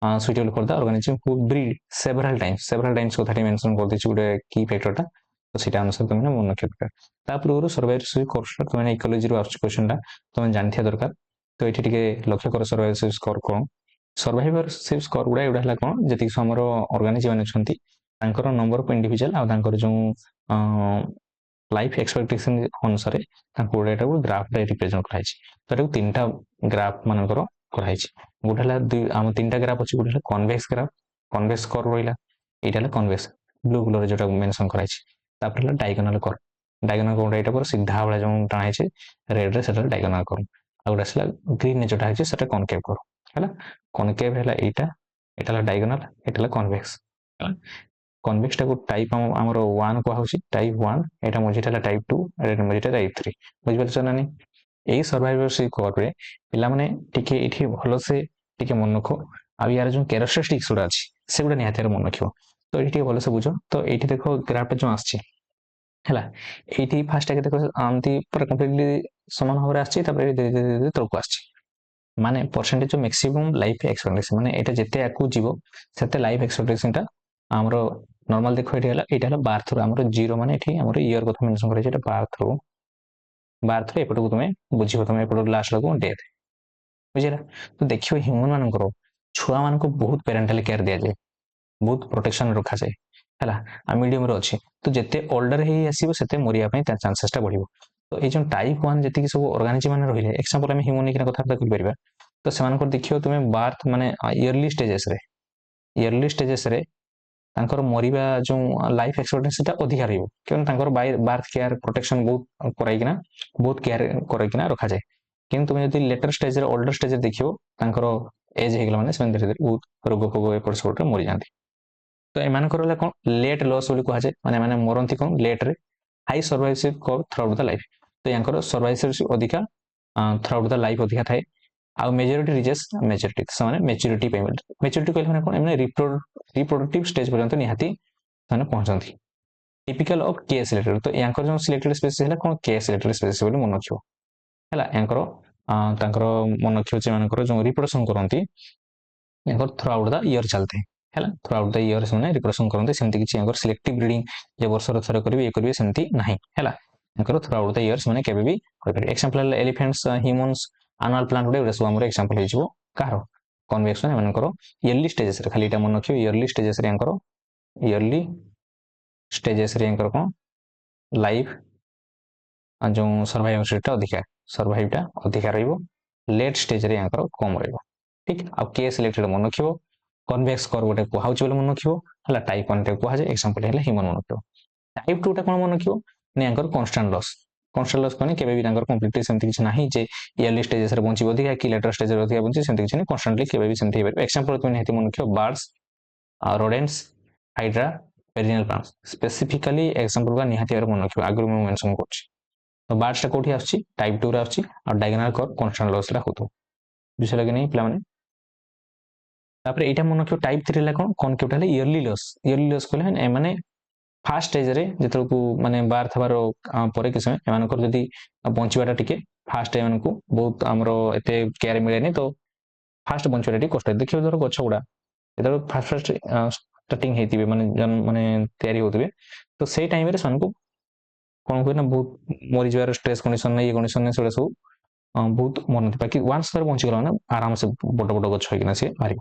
suitable for the organism who breed several times कथा मेंशन कर देछि गुटे की फैक्टरटा तो ସେଇଟା ଅନୁସାରେ ତୁମେ ମନେ ରଖିବା ଦରକାର। ତା ପୂର୍ବରୁ ସର୍ଭାଇଭରସିପ୍ କୋର୍ସଟା ତୁମେ ଇକୋଲୋଜିରୁ ଆସୁଛି କ୍ୱେଶ୍ଚନଟା ତୁମେ ଜାଣିଥିବା ଦରକାର। ତ ଏଠି ଟିକେ ଲକ୍ଷ୍ୟ କର ସର୍ଭାଇଭରସିପ୍ ସ୍କୋର କ'ଣ। ସର୍ଭାଇଭରସିପ୍ ସ୍କୋର ଗୁଡ଼ା ଏଗୁଡ଼ା ହେଲା କ'ଣ, ଯେତିକି ସବୁ ଆମର ଅର୍ଗାନିଜମ୍ ମାନେ ଅଛନ୍ତି ତାଙ୍କର ନମ୍ବର ଅଫ୍ ଇଣ୍ଡିଭିଜୁଆଲ ଆଉ ତାଙ୍କର ଯେଉଁ ଲାଇଫ୍ ଏକ୍ସପେକ୍ଟେସନ୍ ଅନୁସାରେ ତାଙ୍କୁ ଏଟାକୁ ଗ୍ରାଫରେ ରିପ୍ରେଜେଣ୍ଟ କରାଯାଇଛି। ତ ଏଟାକୁ ତିନିଟା ଗ୍ରାଫ ମାନଙ୍କର କରାଯାଇଛି। ଗୋଟେ ହେଲା ଆମ ତିନିଟା ଗ୍ରାଫ ଅଛି। ଗୋଟେ ହେଲା କନଭେକ୍ସ ଗ୍ରାଫ, କନଭେକ୍ସ କର୍ଭ ରହିଲା, ଏଇଟା ହେଲା କନଭେକ୍ସ ବ୍ଲୁ କଲର ଯୋଉଟା ମେନସନ କରାଯାଇଛି। ତାପରେ ହେଲା ଡାଇଗୋନାଲ କର୍ଭ, ଡାଇଗୋନାଲ କର୍ଭ ଏଇଟା ପୁରା ସିଧା ଭଳିଆ ଯେଉଁ ଟଣା ହେଇଛି ରେଡରେ ସେଟା ଡାଇଗୋନାଲ କର୍ଭ। ଆଉ ଗୋଟେ ଆସିଲା ଗ୍ରୀନ ଯୋଉଟା ହେଇଛି ସେଟା କନକେଭ କର୍ଭ ହେଲା। କନକେଭ ହେଲା ଏଇଟା, ଏଇଟା ହେଲା ଡାଇଗୋନାଲ, ଏଇଟା ହେଲା କନଭେକ୍ସ ହେଲା। କନଭେକ୍ସଟାକୁ ଟାଇପ୍ ଆମର 1 କୁହାହଉଛି, ଟାଇପ୍ 1, ଏଇଟା ମଝିଟା ହେଲା ଟାଇପ୍ 2, ଏଇଟା ମଝିଟା ଟାଇପ୍ 3। ବୁଝିପାରୁଛ ନା ନାହିଁ? ଏଇ ସର୍ଭାଇଭରସିପ୍ କର୍ଭରେ ପିଲାମାନେ ଟିକେ ଏଠି ଭଲସେ ଟିକେ ମନେ ରଖ, ଆଉ ୟାର ଯେଉଁ କ୍ୟାରେକ୍ଟରିଷ୍ଟିକ୍ସ ଗୁଡ଼ା ଅଛି ସେଗୁଡ଼ା ନିହାତି ମନେ ରଖିବ। ତ ଏଠି ଟିକେ ଭଲସେ ବୁଝ। ତ ଏଇଠି ଦେଖ ଗ୍ରାଫଟା ଯେଉଁ ଆସିଛି ହେଲା, ଏଇଠି ଫାଷ୍ଟ ଆଗେ ଦେଖ ଏମିତି ପୁରା କମ୍ପ୍ଲିଟଲି ସମାନ ଭାବରେ ଆସିଛି, ତାପରେ ଧୀରେ ଧୀରେ ଧୀରେ ତଳକୁ ଆସିଛି। ମାନେ percentage of maximum life expectation, ମାନେ ଏଇଟା ଯେତେ ଆଗକୁ ଯିବ ସେତେ ଲାଇଫ୍ ଏକ୍ସପେକ୍ଟେସନଟା ଆମର ନର୍ମାଲ ଦେଖ ଏଠି ହେଲା, ଏଇଟା ହେଲା ବାର୍ଥରୁ ଆମର ଜିରୋ, ମାନେ ଏଠି ଆମର ଇୟର କଥା ମେନସନ କରାଯାଇଛି। ଏଇଟା ବାର୍ଥରୁ ଏପଟକୁ ତୁମେ ବୁଝିବ, ତୁମେ ଏପଟକୁ ଲାଷ୍ଟ ବେଳକୁ ଡେଥ୍, ବୁଝିଲା। ତ ଦେଖିବ ହ୍ୟୁମାନ ମାନଙ୍କର ଛୁଆମାନଙ୍କୁ ବହୁତ ପ୍ୟାରେଣ୍ଟାଲ କେୟାର ଦିଆଯାଏ, ବହୁତ ପ୍ରୋଟେକ୍ସନ ରଖାଯାଏ ହେଲା। ଆଉ ମିଡିୟମରେ ଅଛି, ତ ଯେତେ ଓଲ୍ଡର ହେଇ ଆସିବ ସେତେ ମରିବା ପାଇଁ ତା ଚାନ୍ସେସଟା ବଢିବ। ତ ଏଇ ଯେଉଁ ଟାଇପ୍ 1 ଯେତିକି ସବୁ ଅର୍ଗାନିଜମ୍ ମାନେ ରହିଲେ, ଏକ୍ସାମ୍ପଲ ଆମେ ହ୍ୟୁମାନିକ କଥାବାର୍ତ୍ତା କରିପାରିବା। ତ ସେମାନଙ୍କର ଦେଖିବ ତୁମେ ବାର୍ଥ ମାନେ ଇୟରଲି ଷ୍ଟେଜେସରେ ତାଙ୍କର ମରିବା ଯେଉଁ ଲାଇଫ୍ ଏକ୍ସପେକ୍ଟେନ୍ସିଟା ଅଧିକା ରହିବ, କାରଣ ତାଙ୍କର ବାର୍ଥ କେୟାର ପ୍ରୋଟେକ୍ସନ ବହୁତ କରାଇକିନା, ବହୁତ କେୟାର କରାଇକିନା ରଖାଯାଏ। କିନ୍ତୁ ତୁମେ ଯଦି ଲେଟର ଷ୍ଟେଜରେ ଓଲ୍ଡର ଷ୍ଟେଜରେ ଦେଖିବ, ତାଙ୍କର ଏଜ୍ ହେଇଗଲା ମାନେ ସେମାନେ ଧୀରେ ଧୀରେ ବହୁତ ରୋଗ ଫୋଗ ଏପଟ ସେପଟରେ ମରିଯାଆନ୍ତି। ତ ଏମାନଙ୍କର ହେଲା କ'ଣ ଲେଟ୍ ଲସ୍ ବୋଲି କୁହାଯାଏ, ମାନେ ଏମାନେ ମରନ୍ତି କ'ଣ ଲେଟ୍ରେ। High survivorship curve throughout the life, ତ ୟାଙ୍କର ସର୍ଭାଇଭରସିପ୍ ଅଧିକା ଥ୍ରୁ ଆଉଟ୍ ଦ ଲାଇଫ୍ ଅଧିକା ଥାଏ। ଆଉ ମେଜରିଟି ରିଚେସ୍ ମେଚୁରିଟି, ସେମାନେ ମେଚୁରିଟି ପାଇଁ, ମେଚୁରିଟି କହିଲେ ମାନେ କ'ଣ, ଏମାନେ ରିପ୍ରୋଡକ୍ଟିଭ ଷ୍ଟେଜ ପର୍ଯ୍ୟନ୍ତ ନିହାତି ସେମାନେ ପହଞ୍ଚନ୍ତି। ଟିପିକାଲ ଅଫ୍ କେ ସିଲେକ୍ଟେଡ, ତ ୟାଙ୍କର ଯେଉଁ ସିଲେକ୍ଟେଡ ସ୍ପେସିସ୍ ହେଲା କ'ଣ, କେ ସିଲେକ୍ଟେଡ ସ୍ପେସିସ୍ ବୋଲି ମନେ ରଖିବ ହେଲା। ୟାଙ୍କର ତାଙ୍କର ମନେ ରଖିବ ଯେ ଏମାନଙ୍କର ଯେଉଁ ରିପ୍ରୋଡକ୍ସନ କରନ୍ତି ୟାଙ୍କର ଥ୍ରୁ ଆଉଟ୍ ଦ ଇୟର ଚାଲିଥାଏ ହେଲା। ଥ୍ରୁ ଆଉଟ୍ ଦ ଇୟର ସେମାନେ ରିପ୍ରୋଡକ୍ସନ କରନ୍ତି, ସେମିତି କିଛି ୟାଙ୍କର ସିଲେକ୍ଟିଭ ବ୍ରିଡିଂ ଯେ ବର୍ଷର ଥରେ କରିବେ ଇଏ କରିବେ ସେମିତି ନାହିଁ ହେଲା। ୟାଙ୍କର ଥ୍ରୁ ଆଉଟ୍ ଦ ଇୟର ସେମାନେ କେବେ ବି କରିପାରିବେ। ଏକ୍ସାମ୍ପଲ ହେଲା ଏଲିଫେଣ୍ଟସ୍, ହ୍ୟୁମାନ୍ସ, ଆନୁଆଲ ପ୍ଲାଣ୍ଟ ଗୁଡ଼ା ଏଗୁଡ଼ା ସବୁ ଆମର ଏକ୍ସାମ୍ପଲ ହେଇଯିବ କାହାର, କନଭେକ୍ସନ। ଏମାନଙ୍କର ଇୟରଲି ଷ୍ଟେଜେସରେ, ଖାଲି ଏଇଟା ମନେ ରଖିବ, ଇୟରଲି ଷ୍ଟେଜେସରେ ୟାଙ୍କର କ'ଣ ଲାଇଫ୍ ଯେଉଁ ସର୍ଭାଇଭରସିପଟା ଅଧିକା ରହିବ, ଲେଟ୍ ଷ୍ଟେଜରେ ୟାଙ୍କର କମ୍ ରହିବ। ଠିକ୍। ଆଉ କେ ସିଲେକ୍ଟେଡ ମନେ ରଖିବ, କନଭେକ୍ସ କର୍ଭ ଗୋଟେ କୁହାଉଛି ବୋଲି ମନେ ରଖିବ ହେଲା। ଟାଇପ୍ 1 ଟାକୁ କୁହାଯାଏ, ଏକ୍ସାମ୍ପଲ ହେଲା ହ୍ୟୁମାନ ମନେ ରଖିବ। ଟାଇପ୍ 2 ଟା କ'ଣ ମନେ ରଖିବ ନା ୟାଙ୍କର କନଷ୍ଟାଣ୍ଟ ଲସ୍। କନଷ୍ଟାଣ୍ଟ ଲସ୍ ମାନେ କେବେ ବି ତାଙ୍କର କମ୍ପ୍ଲିଟଲି ସେମିତି କିଛି ନାହିଁ ଯେ ଇୟରଲି ଷ୍ଟେଜେସରେ ବଞ୍ଚିବ ଅଧିକା କି ଲେଟର ଷ୍ଟେଜରେ ଅଧିକା ବଞ୍ଚିବ, ସେମିତି କିଛି ନାହିଁ। କନଷ୍ଟାଣ୍ଟଲି କେବେ ବି ସେମିତି ହେଇପାରିବ। ଏକ୍ସାମ୍ପଲ ତୁମେ ନିହାତି ମନେ ରଖିବ birds, rodents, hydra, perennial plants. Specifically example ଗୁଡ଼ା ନିହାତି ଭାବରେ ମନେ ରଖିବ, ଆଗରୁ ମୁଁ ମେନସନ କରୁଛି। ତ ବାର୍ଡସଟା କୋଉଠି ଆସୁଛି, ଟାଇପ୍ 2 ରେ ଆସୁଛି, ଆଉ ଡାଇଗୋନାଲ କର୍ଭ କନଷ୍ଟାଣ୍ଟ ଲସ୍ରେ ହଉଥିବ। ବୁଝିଲା କି ନାହିଁ ପିଲାମାନେ? ତାପରେ ଏଇଟା ମନେ ରଖିବ, ଟାଇପ୍ 3 ହେଲା କ'ଣ, କନକେଭ୍ ହେଲା ଇୟରଲି ଲସ୍। ଇୟରଲି ଲସ୍ କହିଲେ ଏମାନେ ଫାଷ୍ଟ ଷ୍ଟେଜରେ ଯେତେବେଳକୁ ମାନେ ବାର୍ଥ ହେବାର ପରେ କିଛି ସମୟ ଏମାନଙ୍କର ଯଦି ବଞ୍ଚିବାଟା ଟିକେ ଫାଷ୍ଟ, ଏମାନଙ୍କୁ ବହୁତ ଆମର ଏତେ କେୟାର ମିଳେନି, ତ ଫାଷ୍ଟ ବଞ୍ଚିବାଟା ଟିକେ କଷ୍ଟ। ଦେଖିବ ଧର ଗଛ ଗୁଡ଼ା ଯେତେବେଳେ ଫାଷ୍ଟ ଷ୍ଟାର୍ଟିଂ ହେଇଥିବେ, ମାନେ ତିଆରି ହଉଥିବେ, ତ ସେଇ ଟାଇମରେ ସେମାନଙ୍କୁ କ'ଣ ହୁଏ ନା ବହୁତ ମରିଯିବାର ଷ୍ଟ୍ରେସ୍ କଣ୍ଡିସନରେ, ଇଏ କଣ୍ଡିସନରେ ସେଗୁଡ଼ା ସବୁ ବହୁତ ମରନ୍ତି। ବାକି ୱାନ୍ସ ଥରେ ବଞ୍ଚିଗଲା ମାନେ ଆରାମସେ ବଡ଼ ବଡ଼ ଗଛ ହେଇକିନା ସିଏ ବାହାରିବ।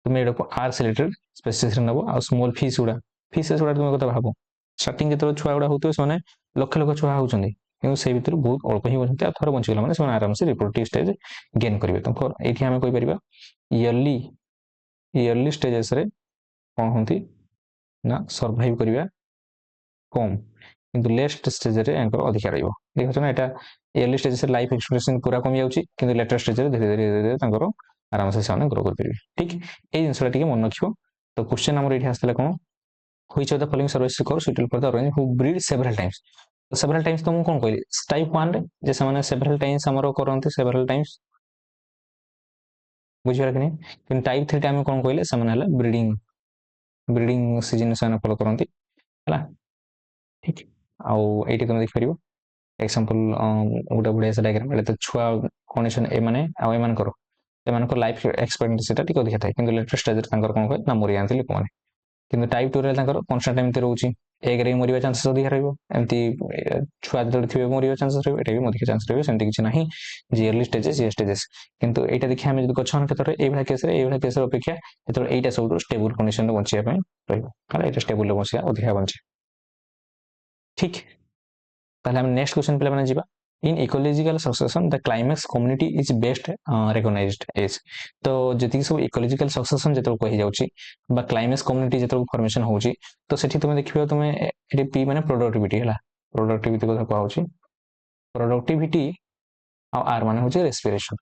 ତୁମେ ଏଇଟାକୁ ଆର୍ ସିଲେକ୍ଟେଡ ସ୍ପେସିସ୍ରେ ନେବ। ଆଉ ସ୍ମଲ୍ ଫିସ୍ ଗୁଡ଼ା ତୁମେ କଥା ଭାବ, ଷ୍ଟାର୍ଟିଂ ଯେତେବେଳେ ଛୁଆ ଗୁଡ଼ା ହଉଥିବେ ସେମାନେ ଲକ୍ଷ ଲକ୍ଷ ଛୁଆ ହଉଛନ୍ତି, କିନ୍ତୁ ସେଇ ଭିତରୁ ବହୁତ ଅଳ୍ପ ହିଁ ବଞ୍ଚନ୍ତି। ଆଉ ଥରେ ବଞ୍ଚିଗଲା ମାନେ ସେମାନେ ଆରାମସେ ରିପ୍ରୋଡକ୍ଟିଭ ଷ୍ଟେଜ ଗେନ୍ କରିବେ। ତ ଏଇଠି ଆମେ କହିପାରିବା ଇୟରଲି ଷ୍ଟେଜେସରେ କ'ଣ ହୁଅନ୍ତି ନା ସର୍ଭାଇଭ କରିବା କମ୍, କିନ୍ତୁ ଲେଟ୍ ଷ୍ଟେଜରେ ୟାଙ୍କର ଅଧିକା ରହିବ। ଦେଖୁଛ ନା, ଏଇଟା ଇୟରଲି ଷ୍ଟେଜରେ ଲାଇଫ୍ ଏକ୍ସପେକ୍ଟେସନ୍ ପୁରା କମି ଯାଉଛି, କିନ୍ତୁ ଲେଟର ଷ୍ଟେଜରେ ଧୀରେ ଧୀରେ ତାଙ୍କର ଆରାମସେ ସେମାନେ ଗ୍ରୋ କରିପାରିବେ। ଠିକ୍, ଏଇ ଜିନିଷଟା ଟିକେ ମନେ ରଖିବ। ତ କ୍ୱେଶ୍ଚନ ଆମର ଏଇଠି ଆସିଥିଲା କ'ଣ, which of the following services କର suitable for the organism who breed several times। ତ several times ତ ମୁଁ କ'ଣ କହିଲି, ଟାଇପ୍ 1 ରେ ଯେ ସେମାନେ several times ଆମର କରନ୍ତି, several times, ବୁଝିପାରିଲ କି ନାହିଁ? କିନ୍ତୁ ଟାଇପ୍ 3 ଟା ଆମେ କ'ଣ କହିଲେ, ସେମାନେ ହେଲା ବ୍ରିଡିଂ ସିଜନ ସେମାନେ ଫଲୋ କରନ୍ତି ହେଲା। ଠିକ୍, ଆଉ ଏଇଠି ତୁମେ ଦେଖିପାରିବ ଏକ୍ସାମ୍ପଲ ଗୋଟେ ବଢ଼ିଆ ସେ ଡାଇଗ୍ରାମ। ଏଇଟା ତ ଛୁଆ କଣ୍ଡିସନ ଏମାନେ, ଆଉ ଏମାନଙ୍କର ଲାଇଫ୍ ଏକ୍ସପେକ୍ଟେନ୍ସିଟା ଟିକେ ଅଧିକା ଥାଏ, କିନ୍ତୁ ଲେଟର ଷ୍ଟେଜରେ ତାଙ୍କର କ'ଣ ହୁଏ ନା ମରିଯାଆନ୍ତି ଲୋକମାନେ। କିନ୍ତୁ ଟାଇପ୍ 2 ରେ ତାଙ୍କର କନଷ୍ଟାଣ୍ଟ ଏମିତି ରହୁଛି, ଏକରେ ମରିବା ଚାନ୍ସେସ୍ ଅଧିକା ରହିବ, ଏମିତି ଛୁଆ ଯେତେବେଳେ ଥିବେ ମରିବା ଚାନ୍ସେସ୍ ରହିବ, ଏଇଟା ବି ଅଧିକା ଚାନ୍ସ ରହିବ, ସେମିତି କିଛି ନାହିଁ ଯେ early stages ଇଏ stages। କିନ୍ତୁ ଏଇଟା ଦେଖିବା ଆମେ ଯଦି ଗଛ କ୍ଷେତ୍ରରେ ଏଇଭଳିଆ କେସରେ ଅପେକ୍ଷା ଯେତେବେଳେ ଏଇଟା ସବୁଠୁ ଷ୍ଟେବୁଲ କଣ୍ଡିସନରେ ବଞ୍ଚିବା ପାଇଁ ରହିବ, ହେଲା ଏଇଟା ଷ୍ଟେବୁଲରେ ବଞ୍ଚିବା ଅଧିକା ବଞ୍ଚେ। ଠିକ, ତାହେଲେ ଆମେ ନେକ୍ସଟ କ୍ୱେଶ୍ଚନ ପିଲାମାନେ ଯିବା। In ecological succession the climax community is best recognized as। तो ଯେତିକି ସବୁ ecological succession ଯେତେବେଳେ କହିଯାଉଛି ବା କ୍ଲାଇମେକ୍ସ କମ୍ୟୁନିଟି ଯେତେବେଳେ ଫର୍ମେସନ ହଉଛି, ତ ସେଠି ତୁମେ ଦେଖିବ ତୁମେ ଏଠି ପି ମାନେ ପ୍ରୋଡକ୍ଟିଭିଟି, ହେଲା ପ୍ରୋଡକ୍ଟିଭିଟି କଥା କୁହାହଉଛି, ପ୍ରୋଡକ୍ଟିଭିଟି ଆଉ ଆର୍ ମାନେ ହଉଛି ରେସ୍ପିରେସନ।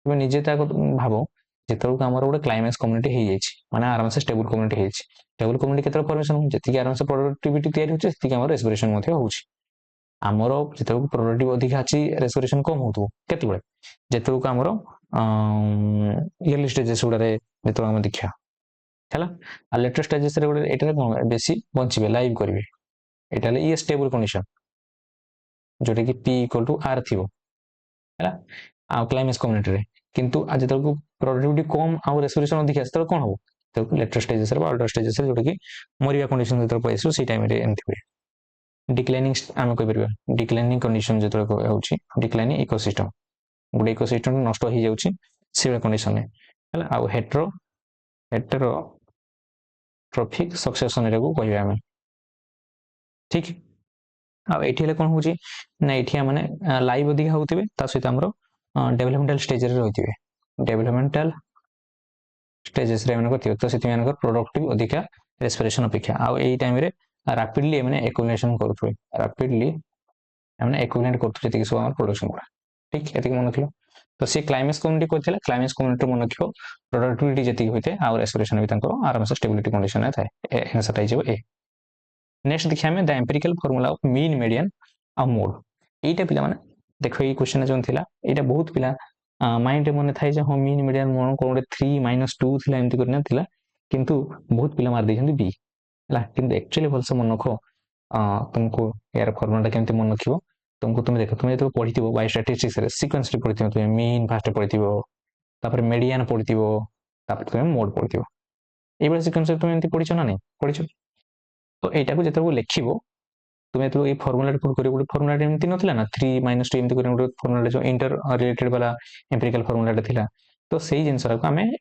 ତୁମେ ନିଜେ ତାକୁ ଭାବ, ଯେତେବେଳକୁ ଆମର ଗୋଟେ କ୍ଲାଇମେକ୍ସ କମ୍ୟୁନିଟି ହେଇଯାଇଛି ମାନେ ଆରାମସେ ଷ୍ଟେବୁଲ କମ୍ୟୁନିଟି ହେଇଛି, ଷ୍ଟେବୁଲ କମ୍ୟୁନିଟି କେତେବେଳେ ଫର୍ମେସନ ହଉଛି, ଯେତିକି ଆରାମସେ ପ୍ରୋଡକ୍ଟିଭିଟି ତିଆରି ହଉଛି ସେତିକି ଆମର ରେସ୍ପିରେସନ ମଧ୍ୟ ହଉଛି। ଆମର ଯେତେବେଳକୁ ପ୍ରୋଡକ୍ଟିଭ ଅଧିକା ଅଛି ରେସ୍ପିରେସନ କମ ହଉଥିବ, କେତେବେଳେ ଯେତେବେଳକୁ ଆମର ଇୟର୍ଲି ଷ୍ଟେଜେସ୍ ଗୁଡାରେ ଯେତେବେଳେ ଆମେ ଦେଖିବା, ହେଲା ଆଉ ଲେଟର ଷ୍ଟେଜେସରେ ଗୋଟେ ଏଇଟାରେ କଣ ବେଶୀ ବଞ୍ଚିବେ, ଲାଇଭ୍ କରିବେ, ଏଇଟା ହେଲେ ଇଏ ଷ୍ଟେବୁଲ କଣ୍ଡିସନ ଯୋଉଟା କି ପି ଇକ୍ୱାଲ ଟୁ ଆର୍ ଥିବ, ହେଲା ଆଉ କ୍ଲାଇମେକ୍ସ କମ୍ୟୁନିଟିରେ। କିନ୍ତୁ ଯେତେବେଳକୁ ପ୍ରୋଡକ୍ଟିଭିଟି କମ ଆଉ ରେସ୍ପିରେସନ ଅଧିକା ସେତେବେଳେ କଣ ହବ, ସେତେବେଳକୁ ଲେଟର ଷ୍ଟେଜେସରେ ବା ଅଲ୍ଟର ଷ୍ଟେଜେସରେ ଯୋଉଟା କି ମରିବା କଣ୍ଡିସନ ଯେତେବେଳେ ପଳେଇ ଆସିବ ସେଇ ଟାଇମରେ ଏମିତି ହୁଏ। ଡିକ୍ଲାଇନିଂ ଆମେ କହିପାରିବା, ଡିକ୍ଲାଇନିଂ କଣ୍ଡିସନ ଯେତେବେଳେ ହେଉଛି, ଡିକ୍ଲାଇନିଂ ଇକୋସିଷ୍ଟମ, ଗୋଟେ ଇକୋସିଷ୍ଟମ ନଷ୍ଟ ହେଇଯାଉଛି ସେଇଭଳିଆ କଣ୍ଡିସନରେ, ହେଲା ଆଉ ହେଟେରୋଟ୍ରଫିକ ସକ୍ସେସନ ଏଟାକୁ କହିବା ଆମେ। ଠିକ, ଆଉ ଏଇଠି ହେଲେ କଣ ହଉଛି ନା ଏଠି ମାନେ ଲାଇଭ୍ ଅଧିକା ହଉଥିବେ, ତା ସହିତ ଆମର ଡେଭଲପମେଣ୍ଟାଲ ଷ୍ଟେଜରେ ରହିଥିବେ, ଡେଭଲପମେଣ୍ଟାଲ ଷ୍ଟେଜେସରେ ଏମାନେ କରିଥିବେ, ତ ସେଥିମାନଙ୍କର ପ୍ରୋଡକ୍ଟିଭ ଅଧିକା ରେସ୍ପିରେସନ ଅପେକ୍ଷା, ଆଉ ଏଇ ଟାଇମରେ ରାପିଡଲି ଏମାନେ ଏକୁମୁଲେସନ କରୁଥିବେ, ରାପିଡଲି ଏମାନେ ଏକୁମୁଲେଟ କରୁଥିବେ ଯେତିକି ସବୁ ଆମର ପ୍ରୋଡକ୍ସନ ଗୁଡା। ଠିକ, ଏତିକି ମନେ ରଖିବ। ତ ସେ କ୍ଲାଇମେକ୍ସ କମ୍ୟୁନିଟି କରିଥିଲା, କ୍ଲାଇମେକ୍ସ କମ୍ୟୁନିଟି ମନେ ରଖିବ ପ୍ରୋଡକ୍ଟିଭିଟି ଯେତିକି ହୋଇଥାଏ ଆଉ ରେସ୍ପିରେସନ ବି ତାଙ୍କର ଆରାମସେ ଷ୍ଟେବିଲିଟି କଣ୍ଡିସନରେ ଥାଏ, ଆନ୍ସରଟା ହେଇଯିବ ଏ। ନେକ୍ସଟ ଦେଖିବା ଆମେ ଦ ଏମ୍ପିରିକାଲ ଫର୍ମୁଲା ଅଫ ମିନ୍ ମିଡିଆନ ଆଉ ମୋଡ। ଏଇଟା ପିଲାମାନେ ଦେଖ ଏଇ କ୍ୱେଶ୍ଚନ ଯୋଉ ଥିଲା ଏଇଟା ବହୁତ ପିଲା ମାଇଣ୍ଡରେ ମନେ ଥାଏ ଯେ ହଁ ମିନ୍ ମିଡିଆନ ମୋଡ କଣ ଗୋଟେ 3 - 2 ଥିଲା ଏମିତି କରିନଥିଲା, କିନ୍ତୁ ବହୁତ ପିଲା ମାରି ଦେଇଛନ୍ତି ବି, ହେଲା କିନ୍ତୁ ଆକ୍ଚୁଆଲି ଭଲସେ ମନେ ରଖ, तुमको यार फॉर्मूला केमती मन रखिबो, तुमको देख तुम जो पढ़िथिबो बाय स्टैटिस्टिक्स रे सीक्वेंस रे पढ़िथिबो, तुम मीन फास्ट पढ़िथिबो, तापर मीडियन पढ़िथिबो, तापर तुम मोड पढ़िथिबो, ए बळे सीक्वेंस रे तुम एमती पढ़िछ ना नहीं पढ़िछ। तो एटा को जेते लिखिबो तुम तो ये फॉर्मूला पुट करियो, गोटे फॉर्मूला एमती नथिला ना 3 - 2 एमती करियो, गोटे फॉर्मूला जो इंटर रिलेटेड वाला एम्पिरिकल फॉर्मूला थिला, तो सेही जिंसरा को हमें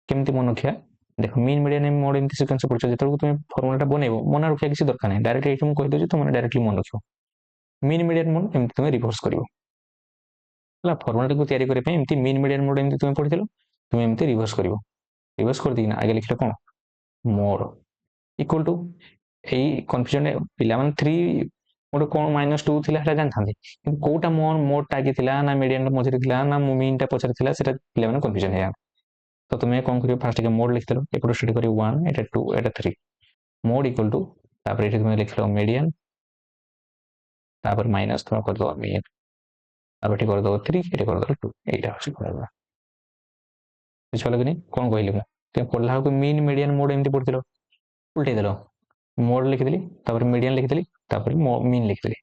केमती मन रखिया। देखो मीन मीडियन मोड एमती सीक्वेंस पढ़छ, जेते तुम फॉर्मूला बनैबो मन रखिया किसी दरकार नहीं, डायरेक्ट एठी हम कहि दउ जे तुम डायरेक्टली मन रखियो मीन मीडियन मोड एमती तुम रिवर्स करियो, हला फॉर्मूला को तयारी करे पे एमती मीन मीडियन मोड एमती तुम पढ़िथिलो, तुम एमती रिवर्स करियो, रिवर्स कर दिना आगे लिखले कोन mode equal to a confusion पिला माने 3 मोड कोन -2 थिला हला जान थांदी, किंतु कोटा मोड टाकी थिला ना मीडियन मझरे थिला ना मीन टा पछरे थिला सेटा पिला माने कन्फ्यूजन हे। तो तुम्हें कौन करियो फास्ट के मोड लिख दलो, एपटो स्टडी करियो 1 एटा 2 एटा 3 मोड इक्वल टू तापर एठी तुम लिख लो मीडियन, तापर माइनस तुम कर दो मीन, अब एठी कर दो 3 एठी कर दो 2, एटा होछि करबा बुझ लगे नहीं कौन कहली मु तुम पढ़ला को मीन मीडियन मोड एमती पढ़थिलो, उल्टे देलो मोड लिख देली, तापर मीडियन लिख देली, तापर मीन लिख देली,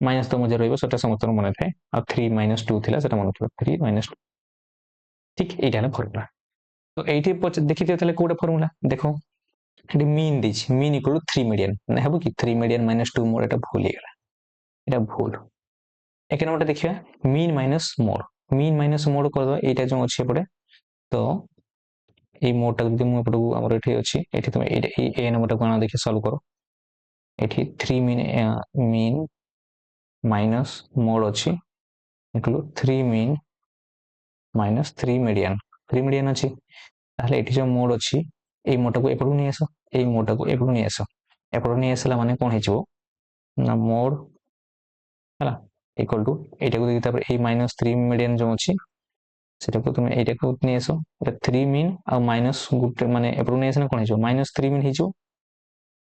माइनस तो मजे रहइबो सेटा समस्त मन थाए, आ 3 - 2 थिला सेटा मन रखिबो 3 - 2, ठीक एटा ना फॉर्मूला। तो एठी देखि दियो कोडा फॉर्मूला देखो एठी mean this mean equal to 3 median ना हबो कि 3 मीडियन - 2 मोड एटा भूल गेला, एटा भूल। एक नंबर देखिया mean minus mode, mean minus mode कर दो एटा जो अछि पड़े, तो ए मोड टा जदि मु एपटू हमर एठी अछि एठी तुम ए नंबर टा कोना देखि सॉल्व करो, एठी 3 मीन माइनस मोड अछि equal 3 mean minus 3 median, 3 median अछि ताहले एठी जो मोड अछि ए मोड को एपटू नि आसो, ए मोड को एपटू नि आसो, एपटू नि आसला माने कोन हेजिवो ना मोड हला इक्वल टू एटा को देखि तापर ए -3 मीडियन जो अछि सेटा को तुम एटा को नि आसो, एटा 3 मीन आ माइनस गुटे माने एपटू नि आसना कोन हेजिवो -3 मीन हेजिवो,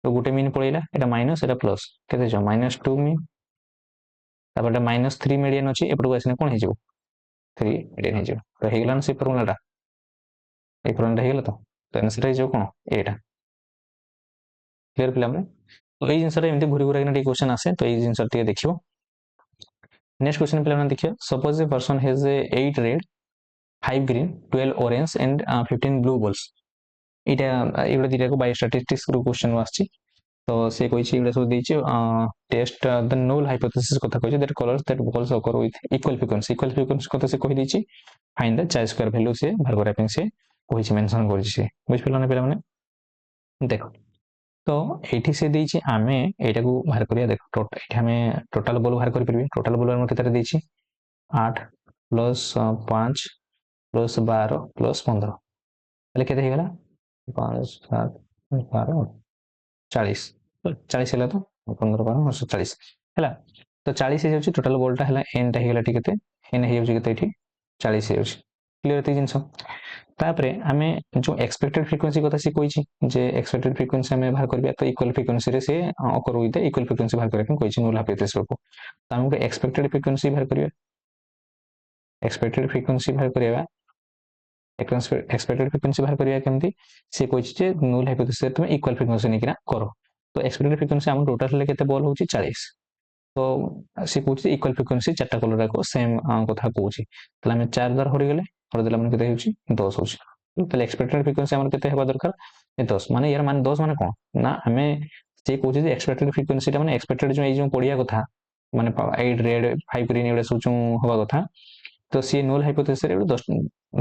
तो गुटे मीन पळेला एटा माइनस एटा प्लस केते जो -2 मीन, तापर एटा -3 मीडियन अछि एपटू आसना कोन हेजिवो 3 मीडियन हेजिवो, तो हेगला न से फॉर्मूला ए फॉर्मूला हेगला तो आंसर हेजिवो कोन एटा। क्लियर पिला हमरे तो ए जिंसरा एमती घुरी घुरा के क्वेश्चन आसे, तो ए जिंसर टिके देखियो। नेक्स्ट क्वेश्चन पिला देखियो, suppose a person has 8 red 5 green 12 orange and 15 blue balls, এইটা এগুলো দুইটাকে বায়োস্ট্যাটিস্টিক্স গ্রুপ কোশ্চেন আসছে। তো সে কইছে এগুলো সব দিয়েছে টেস্ট দ্য নল হাইপোথেসিস কথা কইছে দ্যাট কলর্স দ্যাট বলস অকর উইথ ইকুয়াল ফ্রিকোয়েন্সি কথা সে কই দিয়েছে। ফাইন্ড দ্য চাই স্কয়ার ভ্যালু সে বাହାର କରିବା ପାଇଁ সে কইছে মেনশন କରିଛି সে বুঝিପାରିଲ না ପିଲାମାନେ। ଦେଖ তো এইଠି ସେ ଦେଇଛି ଆମେ ଏଇଟାକୁ ବାହାର କରିବା। ଦେଖ ଏଇଠି ଆମେ ଟୋଟାଲ ବଲ୍ ବାହାର କରିପାରିବେ। ଟୋଟାଲ ବଲ୍ ଆମର କେତେଟା ଦେଇଛି 8 ପ୍ଲସ୍ 5 ପ୍ଲସ୍ 12 ପ୍ଲସ୍ 15 ତାହେଲେ କେତେ ହେଇଗଲା 5 7 12 40 40 ହେଲା ତ 15 12 40 ହେଲା। ତ 40 ହେଇଯାଉଛି ଟୋଟାଲ ବଲ୍ଟା ହେଲା ଏନ୍ଟା ହେଇଗଲା ଏଠି କେତେ ଏନ୍ ହେଇଯାଉଛି କେତେ ଏଠି 40 ହେଇଯାଉଛି। କ୍ଲିୟର ଏତିକି ଜିନିଷ। ତାପରେ ଆମେ ଯୋଉ ଏକ୍ସପେକ୍ଟେଡ ଫ୍ରିକ୍ୱେନ୍ସି କଥା ସେ କହିଛି ଯେ ଏକ୍ସପେକ୍ଟେଡ ଫ୍ରିକ୍ୱେନ୍ସି ଆମେ ବାହାର କରିବା ତ ଇକ୍ୱାଲ ଫ୍ରିକ୍ୱେନ୍ସିରେ ସେ ଅକର ୱିଥ୍ ଇକ୍ୱାଲ ଫ୍ରିକ୍ୱେନ୍ସି ବାହାର କରିବା ପାଇଁ କହିଛି ନୁଲ୍ ହାଇପୋଥେସିସକୁ। ତ ଆମକୁ ଏକ୍ସପେକ୍ଟେଡ ଫ୍ରିକ୍ୱେନ୍ସି ବାହାର କରିବା। ଏକ୍ସପେକ୍ଟେଡ ଫ୍ରିକ୍ୱେନ୍ସି ବାହାର କରିବା ଏକ୍ସପେକ୍ଟେଡ ଫ୍ରିକ୍ୱେନ୍ସି ବାହାର କରିବା କେମିତି ସେ କହିଛି ଯେ ନୁଲ୍ ହାଇପୋଥେସିସରେ ତୁମେ ଇକ୍ୱାଲ ଫ୍ରିକ୍ୱେନ୍ସି ନେଇକିନା କର। ତ ଏକ୍ସପେକ୍ଟେଡ ଫ୍ରିକ୍ୱେନ୍ସି ଆମର ଟୋଟାଲ ହେଲେ କେତେ ବଲ୍ ହେଉଛି 40। ତ ସେ କହୁଛି ଇକ୍ୱାଲ ଫ୍ରିକ୍ୱେନ୍ସି ଚାରିଟା କଲରକୁ ସେମ୍ କଥା କହୁଛି। ତାହେଲେ ଆମେ 4 ଦ୍ୱାରା ହରିଗଲେ ହରିଦେଲେ ଆମର କେତେ ହେଉଛି 10 ହେଉଛି। ତାହେଲେ ଏକ୍ସପେକ୍ଟେଡ ଫ୍ରିକ୍ୱେନ୍ସି ଆମର କେତେ ହେବା ଦରକାର 10। ମାନେ ୟାର ମାନେ 10 ମାନେ କ'ଣ ନା ଆମେ ସେ କହୁଛି ଯେ ଏକ୍ସପେକ୍ଟେଡ ଫ୍ରିକ୍ୱେନ୍ସିଟା ମାନେ ଏକ୍ସପେକ୍ଟେଡ ଯୋଉ ଏଇ ଯୋଉ ପଡ଼ିବା କଥା ମାନେ 8 ରେଡ୍ 5 ଗ୍ରୀନ୍ ଏଗୁଡ଼ା ସବୁ ଯୋଉ ହେବା କଥା ତ ସିଏ ନୁଲ୍ ହାଇପୋଥେସିସରେ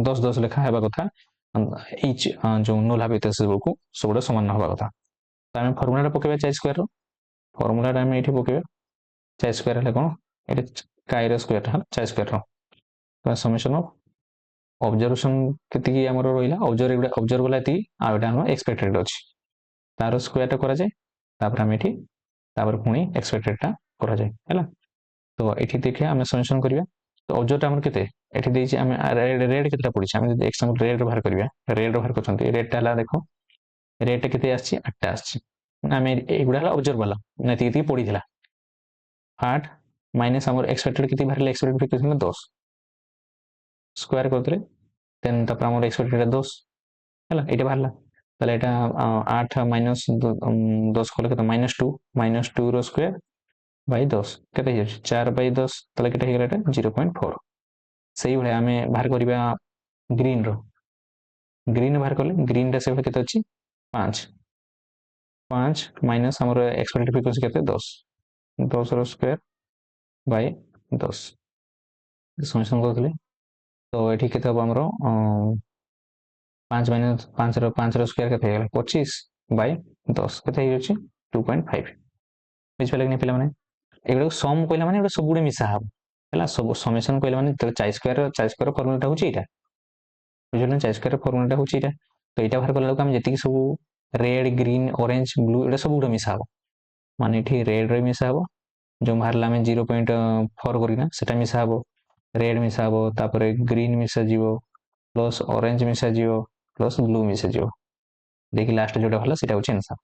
10 ଲେଖା ହେବା କଥା। ଇଚ୍ ଯୋଉ ନୁଲ୍ ହାଇପୋଥେସିସ ବେଳକୁ ସବୁଗୁଡ଼ା ସମାନ ହେବା କଥା। ତ ଆମେ ଫର୍ମୁଲାଟା ପକେଇବା ଚାଇ ସ୍କୋୟାରର। ଫର୍ମୁଲାଟା ଆମେ ଏଇଠି ପକେଇବା ଚାଇ ସ୍କୋୟାର ହେଲେ କ'ଣ ଏଠି କାଇର ସ୍କୋୟାରଟା ହେଲା ଚାଇ ସ୍କୋୟାରର ସमेସନ୍ ଅଫ୍ ଅବଜର୍ଭେସନ୍ କେତିକି ଆମର ରହିଲା ଅବଜର୍ଭ ଗଲା ଏତିକି ଆଉ ଏଇଟା ଆମର ଏକ୍ସପେକ୍ଟେଡ ଅଛି ତାର ସ୍କୋୟାରଟା କରାଯାଏ। ତାପରେ ଆମେ ଏଠି ତାପରେ ପୁଣି ଏକ୍ସପେକ୍ଟେଡଟା କରାଯାଏ ହେଲା। ତ ଏଠି ଦେଖିବା ଆମେ ସଲ୍ୟୁସନ୍ କରିବା। ତ ଅବଜର୍ଭଟା ଆମର କେତେ ଏଠି ଦେଇଛି ଆମେ ରେଡ୍ କେତେଟା ପଡ଼ିଛି ଆମେ ଯଦି ଏକ୍ସାମ୍ପଲ ରେଡ୍ ବାହାର କରିବା ରେଡ୍ ବାହାର କରୁଛନ୍ତି ରେଡ୍ଟା ହେଲା ଦେଖ ରେଡ୍ଟା କେତେ ଆସିଛି 8ଟା ଆସିଛି। ଆମେ ଏଇଗୁଡ଼ା ହେଲା ଅବଜର୍ଭ ବାଲା ମାନେ ଏତିକି ପଡ଼ିଥିଲା 8 ମାଇନସ୍ ଆମର ଏକ୍ସପେକ୍ଟେଡ କେତେ ବାହାରିଲା ଏକ୍ସପେକ୍ଟେଡ ଫ୍ରିକ୍ୱେନ୍ସି 10 ସ୍କୋୟାର କରିଦେଲେ ଦେନ୍ ତାପରେ ଆମର ଏକ୍ସପେକ୍ଟେଡ 10 ହେଲା ଏଇଟା ବାହାରିଲା। ତାହେଲେ ଏଇଟା 8 ମାଇନସ୍ 10 କଲେ କେତେ -2 ର ସ୍କୋୟାର ବାଇ 10 କେତେ ହେଇଯାଉଛି 4/10 ତାହେଲେ କେତେ ହେଇଗଲା ଏଟା 0.4। ସେଇଭଳିଆ ଆମେ ବାହାର କରିବା ଗ୍ରୀନ୍ର ବାହାର କଲେ ଗ୍ରୀନ୍ଟା ସେଇଭଳିଆ କେତେ ଅଛି 5 ମାଇନସ୍ ଆମର ଏକ୍ସପେକ୍ଟେଡ ଫ୍ରିକ୍ୱେନ୍ସି କେତେ 10ର ସ୍କୋୟାର ବାଇ 10 ସଲ୍ୟୁସନ୍ କରୁଥିଲେ। ତ ଏଠି କେତେ ହେବ ଆମର 5 ମାଇନସ୍ 5ର ସ୍କୋୟାର କେତେ ହେଇଗଲା 25/10 କେତେ ହେଇଯାଉଛି 2.5। ବୁଝିପାରିଲେ କି ନାହିଁ ପିଲାମାନେ। ଏଗୁଡ଼ାକୁ ସମ୍ କହିଲା ମାନେ ଏଗୁଡ଼ା ସବୁଗୁଡ଼ା ମିଶା ହେବ ହେଲା। ସବୁ ସमेସନ୍ କହିଲା ମାନେ ଚାଇ ସ୍କୋୟାର ଫର୍ମୁଲାଟା ହେଉଛି ଏଇଟା ବୁଝିପାରିଲେ ଚାଇ ସ୍କୋୟାର ଫର୍ମୁଲାଟା ହେଉଛି ଏଇଟା। ତ ଏଇଟା ବାହାର କଲା ବେଳକୁ ଆମେ ଯେତିକି ସବୁ ରେଡ୍ ଗ୍ରୀନ୍ ଅରେଞ୍ଜ ବ୍ଲୁ ଏଗୁଡ଼ା ସବୁଗୁଡ଼ା ମିଶା ହେବ। ମାନେ ଏଠି ରେଡ୍ରେ ମିଶା ହେବ ଯେଉଁ ବାହାରିଲା ଆମେ 0.4 କରିକିନା ସେଟା ମିଶା ହେବ ରେଡ୍ ମିଶା ହେବ ତାପରେ ଗ୍ରୀନ୍ ମିଶାଯିବ ପ୍ଲସ୍ ଅରେଞ୍ଜ ମିଶାଯିବ ପ୍ଲସ୍ ବ୍ଲୁ ମିଶାଯିବ ଦେଇକି ଲାଷ୍ଟ ଯେଉଁଟା ବାହାରିଲା ସେଇଟା ହେଉଛି ଆନ୍ସର୍।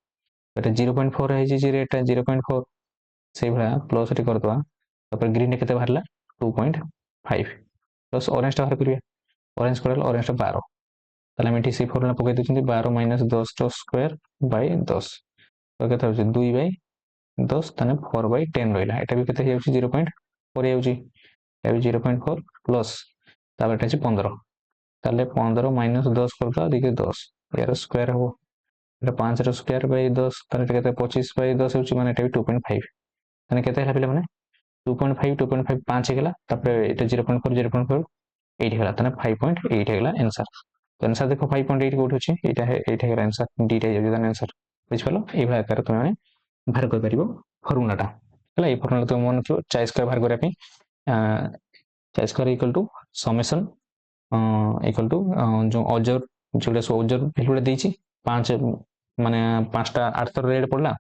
ଏଟା 0.4 ହେଇଯାଇଛି ରେଡ୍ଟା 0.4 ସେଇଭଳିଆ ପ୍ଲସ୍ ଏଠି କରିଦେବା ତାପରେ ଗ୍ରୀନ୍ରେ କେତେ ବାହାରିଲା 2.5 ପ୍ଲସ୍ ଅରେଞ୍ଜଟା ବାହାର କରିବା ଅରେଞ୍ଜ କରାହେଲା ଅରେଞ୍ଜଟା 12 ତାହେଲେ ଆମେ ଏଠି ସେଇ ଫର୍ମୁଲା ପକାଇ ଦେଉଛନ୍ତି 12 ମାଇନସ୍ 10ର ସ୍କୋୟାର ବାଇ 10 ତ କେତେ ହେଉଛି 2/10 ତାହେଲେ 4/10 ରହିଲା। ଏଟା ବି କେତେ ହେଇଯାଉଛି 0.4 ହେଇଯାଉଛି এটা ବି 0.4 ପ୍ଲସ୍ ତାପରେ ଏଟା ଅଛି 15 ତାହେଲେ 15 ମାଇନସ୍ 10 କରିଦେବା ଦେଇକି 10 ୟାର ସ୍କୋୟାର ହେବ এটা 5ର ସ୍କୋୟାର ବାଇ 10 ତାହେଲେ ଏଟା କେତେ 25/10 ହେଉଛି ମାନେ ଏଟା ବି 2.5 ତାହେଲେ କେତେ ହେଲା ପିଲାମାନେ 2.5 5 ହେଇଗଲା ତାପରେ এটা 0.4 8 ହେଇଗଲା ତାହେଲେ 5.8 ହେଇଗଲା ଆନ୍ସର୍। ତ ଆନ୍ସର୍ ଦେଖ 5.8 କୋଉଠି ଅଛି ଏଇଟା ହେଇଗଲା ଆନ୍ସର୍ ଡିଟା ହେଇଯାଉଛି ତାହେଲେ ଆନ୍ସର୍ ବୁଝିପାରିଲ। ଏଇଭଳିଆ ଆକାରରେ ତୁମେ ବାହାର କରିପାରିବ ଫର୍ମୁଲାଟା ହେଲା। ଏଇ ଫର୍ମୁଲା ତୁମେ ମନେ ରଖିବ ଚାଇ ସ୍କୋୟାର ବାହାର କରିବା ପାଇଁ chi square equal to summation equal to जो अजर जोड़ा सब अजर भैल्यूटा देती 5 माने 5टा 8 थर रेड पड़ला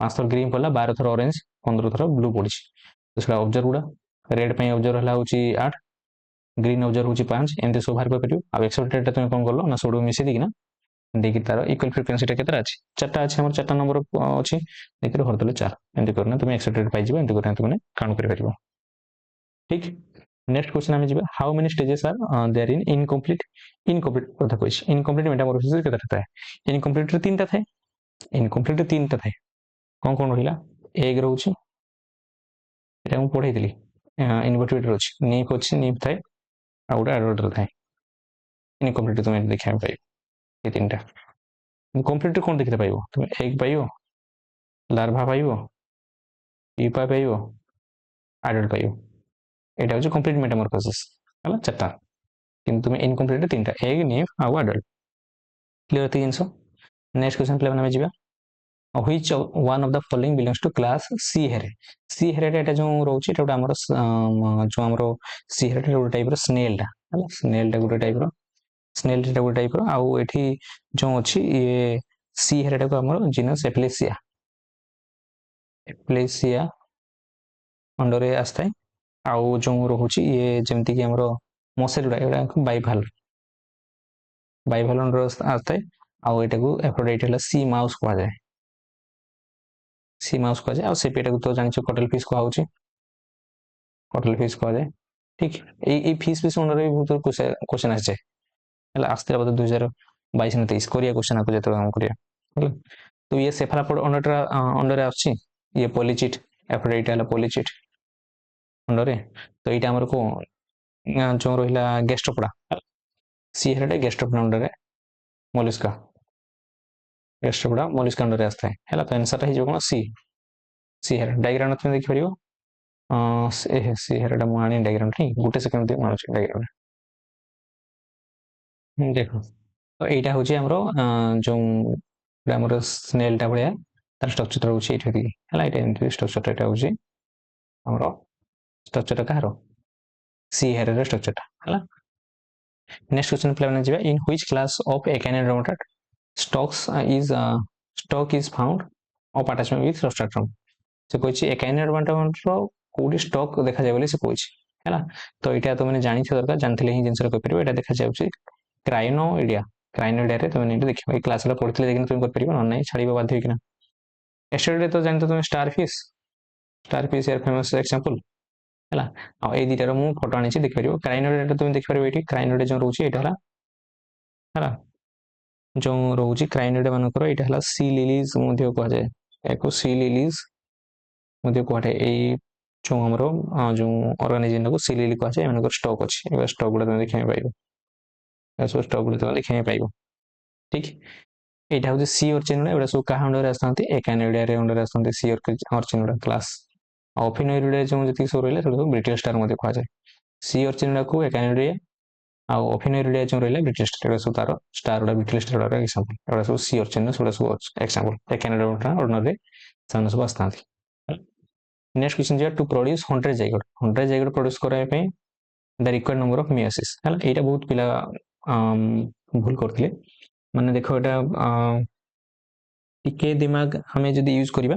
5 थर ग्रीन पड़ला 12 थर ऑरेंज 15 थर ब्लू पड़ी तो सेटा ऑब्जर्व गुड़ा रेड पे ऑब्जर्व हला होची 8 ग्रीन ऑब्जर्व होची 5 एमती सब बाहर कर परियो। आ एक्सेप्टेड तुम कोन करलो ना सोडू मिसे देकी ना देखि तार इक्वल फ्रिक्वेंसी केतरा अछि 4टा अछि हमर 4टा नंबर अछि देखि हर देले 4 एमती करना तुम एक्सेप्टेड पाइ जिवो एमती करना तुमने काउंट कर परियो ठीक। नेक्स्ट क्वेश्चन आमे जिबा how many stages are there in incomplete कथा कहिस इनकम्प्लीट मेटामॉर्फोसिस केतरा थाए इनकम्प्लीट रे 3टा थाए इनकम्प्लीट रे 3टा थाए कोन कोन रहिला एग रहउची एटा हम पढाई दिली इनवर्टेड रहउची नीफ थाए आ उडा एडवर्टर थाए इनकम्प्लीट तुम देखा पाइ ये 3टा कम्प्लीट कौन देखते पाइबो तुम एग पाइबो लार्भा पाइबो प्यूपा पाइबो एडल्ट पाइबो एटा होची कंप्लीट मेटामॉर्फोसिस हला चारटा किंतु तुम इनकम्प्लीट तीनटा एग न्यूफ आउ एडल्ट क्लियर एति जिंस नेक्स्ट क्वेश्चन प्ले में जिबा which one of the following belongs to class C हेरे सी हेरे एटा जो रहउची एटा हमर जो हमर सी हेरे एटा टाइप रो स्नेल टा हला स्नेल टा गुटे टाइप रो स्नेल टा गुटे टाइप रो आउ एठी जो अछि ये सी हेरे को हमर जीनस एप्लेसिया एप्लेसिया अंडर रे आस्ताय आउ जो रहउची ये जेमति कि हमर मसेलुडा एटा बाइफाल बाइफाल अंडर आस्ताय आउ एटा को एफ्रोडाइट हला सी माउस कहा जाय सी माउस कहा जाय आ से पेटा को तो जानिछ कटल फिश कहा होची कटल फिश कहा जाय ठीक ए फिश अंडर रे बहुत क्वेश्चन आछे हला आस्ते बोध 2022 ने 23 कोरिया क्वेश्चन आपको जेतो हम करिया हला तो ये सेफालोपोड अंडर आछि ये पॉलीचिट एफ्रोडाइट हला पॉलीचिट अंडर रे तो एटा हमर को जो रहिला गैस्ट्रोपोडा सी हेरेटा गैस्ट्रोपोडा अंडर रे मोलस्का गैस्ट्रोपोडा मोलस्का अंडर रे आस्ता है हला तो आंसर हि जो कोन सी सी हेर डायग्राम तुम देख परियो सी हेरेटा मु आनी डायग्राम नहीं गुटे सेकंड दे मानुछ डायग्राम देखो तो एटा होची हमरो जो हमरो स्नेल टा भलिया तार स्ट्रक्चर होची एठी देखि हला एटा एंट्री स्ट्रक्चर एटा होची हमरो स्ट्रक्चर का हरो सी हेर रे स्ट्रक्चर टा हला नेक्स्ट क्वेश्चन प्ले में in which class of echinodermata stock is found of attachment with substratum से कोइछि एकाइनोडर्मेटा रो कोडी स्टॉक देखा जाय बोली से कोइछि हैला तो एटा तो माने जानि छ दरकार जानथिले ही जिंस रो कहि परिबो एटा देखा जाउछि क्राइनोइडिया रे तो माने देखिबो ए क्लास ला पढिथिले देखिन तुम कर परिबो न नै छाडिबो बाध्य होइकिना एस्टरडे तो जानतो तुम स्टार फिश यार फेमस एग्जांपल हैला आ ए दिटा रो मु फोटो आनि छी देख परिबो क्राइनोइडिया तुम देख परिबो एठी क्राइनोइडिया जो रहउछि एटा हला जो रहउछि क्राइनोइडिया मानकर एटा हला सी लिलीज मध्ये कह जाय एको सी लिलीज मध्ये कहटे ए जो हमरो जो ऑर्गेनाइजेशन को सी लिली कह जाय एमनकर स्टॉक अछि ए स्टॉक गुडा तुम देखै पाइबो ऐसो स्टॉक गुडा तुम देखै पाइबो ठीक एटा होछि सी ऑर्चिन एबा सब का अंडर आस्थांती एकाइनोइडिया रे अंडर आस्थांती सी ऑर्चिन क्लास ऑफिनोइडिया जो जति सब रहले सब ब्रिटिश स्टार मध्ये कह जाय सी ऑर्चिन को एकाइनोइडिया आ ऑफिनोइडिया जो रहले ब्रिटिश स्टार सब तार स्टार गुडा ब्रिटिश स्टार गुडा एग्जांपल एबा सब सी ऑर्चिन सब एग्जांपल एकाइनोइडिया अंडर रे सान सब आस्थांती नेक्स्ट क्वेश्चन जे टू प्रोड्यूस 100 जाइगोट प्रोड्यूस कराय पे the required number of meiosis हला एटा बहुत पिला भूल करथिले माने देखो एटा टिके दिमाग हमें जदी यूज करिबा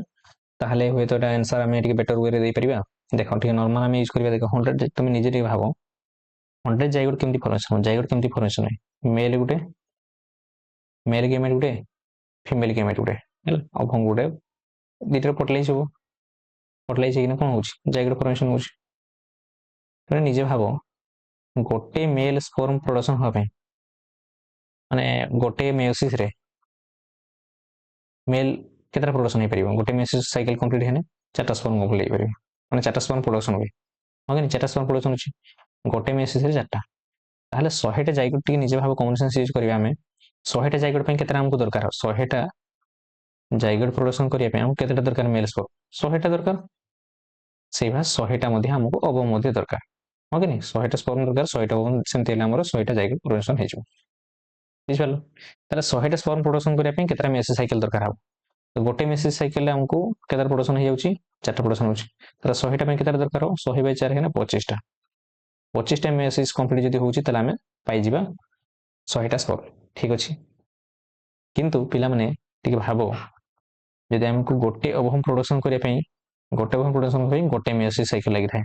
ताहले होय तो एटा आंसर हमें टिके बेटर वे रे दे परिबा देखो टिके नॉर्मल हमें यूज करिबा देखो 100 तुम निजे टिके भाबो 100 जाइगोट केमती फॉर्मेशन है मेल गेमेट गुटे फीमेल गेमेट गुटे हला अब हम गुटे दिटर पटलै सब पटलै छै कि कोन होछि जाइगोट फॉर्मेशन होछि तुम निजे भाबो गोटे मेल स्पर्म प्रोडक्शन हो माने गोटे मेयोसिस रे मेल केतरा प्रोडक्शन हे परिबो गोटे मेयोसिस साइकिल कंप्लीट हेने चारटा स्पर्म कंप्लीट हे परिबो माने चारटा स्पर्म प्रोडक्शन होय हां चारटा स्पर्म प्रोडक्शन अछि गोटे मेयोसिस रे चारटा ताहले 100 टा जाइगोट टिके निजे भाबो कॉमन सेंस यूज करबा हमें 100 टा जाइगोट पे केतरा हमको दरकार 100 टा जाइगोट प्रोडक्शन करिया पे हम केतटा दरकार मेल स्पर्म 100 टा दरकार से भा 100 टा मध्ये हमको ओवम मध्ये दरकार ओके नहीं 100 टा स्पर्म दरकार 100 टा ओवम सेमते हमर 100 टा जाइगोट प्रोडक्शन हे जो बुझिपालो ताले 100 टा स्पर्म प्रोडक्शन करिया पे केतरा मेयोसिस साइकिल दरकार हो तो गोटे मेयोसिस साइकिल हमको केतरा प्रोडक्शन हे जाउची चारटा प्रोडक्शन होची ताले 100 टा पे केतरा दरकार हो 100 बाय 4 है ना 25 टा 25 टा मेयोसिस कंप्लीट जदी होची ताले हमें पाई जिबा 100 टा स्पर्म ठीक अछि किंतु पिला माने टिके भाबो जदी हमको गोटे ओवम प्रोडक्शन करिया पे गोटे ओवम प्रोडक्शन पे गोटे मेयोसिस साइकिल लागि थाए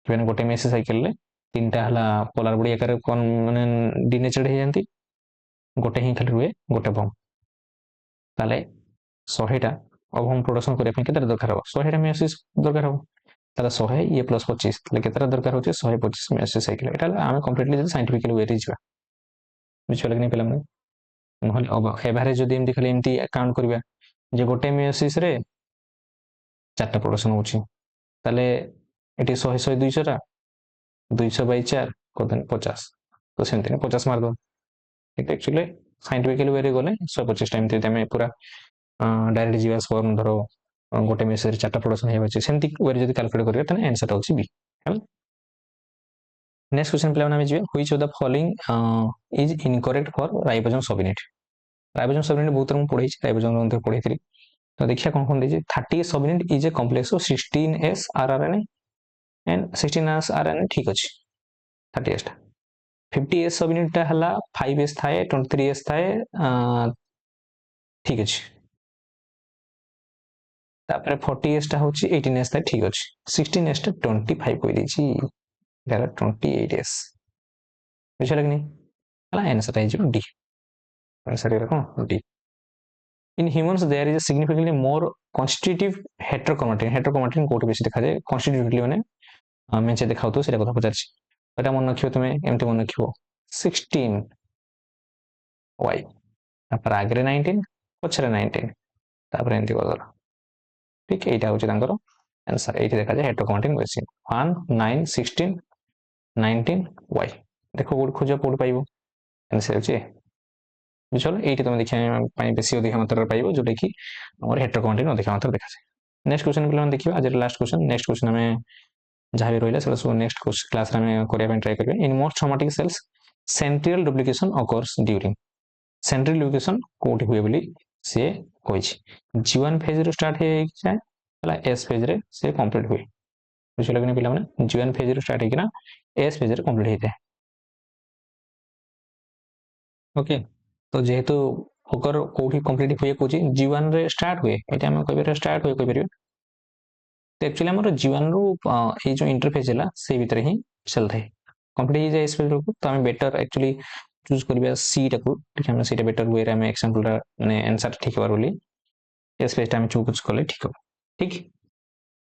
बेन गोटे मेयोसिस साइकिल ले तीनटा हला पोलर बॉडी आकार कोन माने डिनेचर्ड हे जानती गोटे ही खाली रुए गोटे बम ताले 100 टा ओवम प्रोडक्शन करिया पे केतरा दरकार हो 100 टा मेयोसिस दरकार हो ताले 100 ये प्लस 25 ताले केतरा दरकार होचे 125 मेयोसिस साइकिल एटा हम कंप्लीटली जदी साइंटिफिकली वे रे जिबा बुझियो लगनी पेला माने नहले अब एवरेज जदी एमती खाली एमती काउंट करबा जे गोटे मेयोसिस रे चारटा प्रोडक्शन होची ताले एटी 100 100 200 टा 200 बाय 4 कोदन 50 तो सेंते 50 मार दो एक्चुअली साइंटिफिकली वे गले 125 टाइम यदि आम पूरा डायरेक्ट जीवा फॉर्म धर गोटे मेसेज 4टा प्रोडक्शन होइबाचे सेमति वे जदी कैलकुलेट करिया तने आंसर होछि बी। नेक्स्ट क्वेश्चन पे हम जे which of the following is incorrect for ribosome subunit. Ribosome subunit बहुत तरह पढ़ाई राइबोसोम अंतर पढ़ाई तो देखिए कौन दीजिए 30 subunit is a complex of 16s rRNA and 16s RNA ठीक अच्छे 30s 50s सबयूनिट हला 5s थाए 23s थाए ठीक अच्छे तापर 40s टा होची 18s थाए ठीक अच्छे 16s टा 25 कोइ देछि यार 28s बुझल कि नहीं हला आंसर है जो डी आंसर है कौन D. In humans, there is a significantly more constitutive heterochromatin. Heterochromatin कोट बेसी देखा जाए constitutively माने मेंचे देखाउ तो सेटा कथा पचारछि एटा मन रखियो तुमे एमटी मन रखियो 16 y तापर आगरे 19 पछरे 19 तापर एमटी करदला ठीक एटा होछि तांकर आंसर एठी देखा जाए हेटेरोक्रोमाटिन बेसी 1 9 16 19 y देखो कोड खोजो कोड पाइबो आंसर होछि बुझल एठी तुम देखिया पाई बेसी अधिक मात्रा पाइबो जोटा कि हमर हेटेरोक्रोमाटिन अधिक मात्रा देखा जाए। नेक्स्ट क्वेश्चन पे देखिबा आज लास्ट क्वेश्चन नेक्स्ट क्वेश्चन हमें जहाँ भी रहिला सेटा सब नेक्स्ट क्लास रे हमें करिया ପାଇଁ ट्राई करबे। In most somatic cells centriole duplication occurs during centriole duplication कोठी हुए बोली से कहिछि G1 फेज रे स्टार्ट हे जाय हला S फेज रे से कंप्लीट हुए बुझिला कि पिला माने G1 फेज रे स्टार्ट हे कि ना S फेज रे कंप्लीट हेते ओके तो जेहेतु ओकर कोठी कंप्लीट हुए कोची G1 रे स्टार्ट हुए एटा हम कहबे स्टार्ट हुए कहि परिबे तो एक्चुअली हमर G1 रो ए जो इंटरफेस हला से भीतर ही चलथे कंप्लीट हो जाए स्पेस को तो हम बेटर एक्चुअली चूज करबा सी टाको ठीक हम सीटा बेटर वे रे हम एग्जांपल माने आंसर ठीक होबार बोली स्पेस टाइम चूज करले ठीक हो ठीक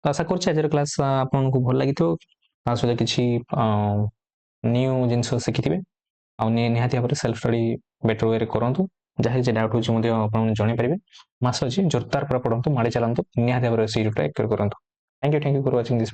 तो आशा करछि आज क्लास आपन को भल लागि तो तास किछि न्यू जिंस सिखिथिबे आ निहाती भाव सेल्फ स्टडी बेटर वे करंतु जहाँ जे डाउट होछि मते आपन जणे परिबे मास अछि जोरदार पर पढंतु माडे चलंतु निहाती भाव सी रुटा एक करंतु thank you for watching this.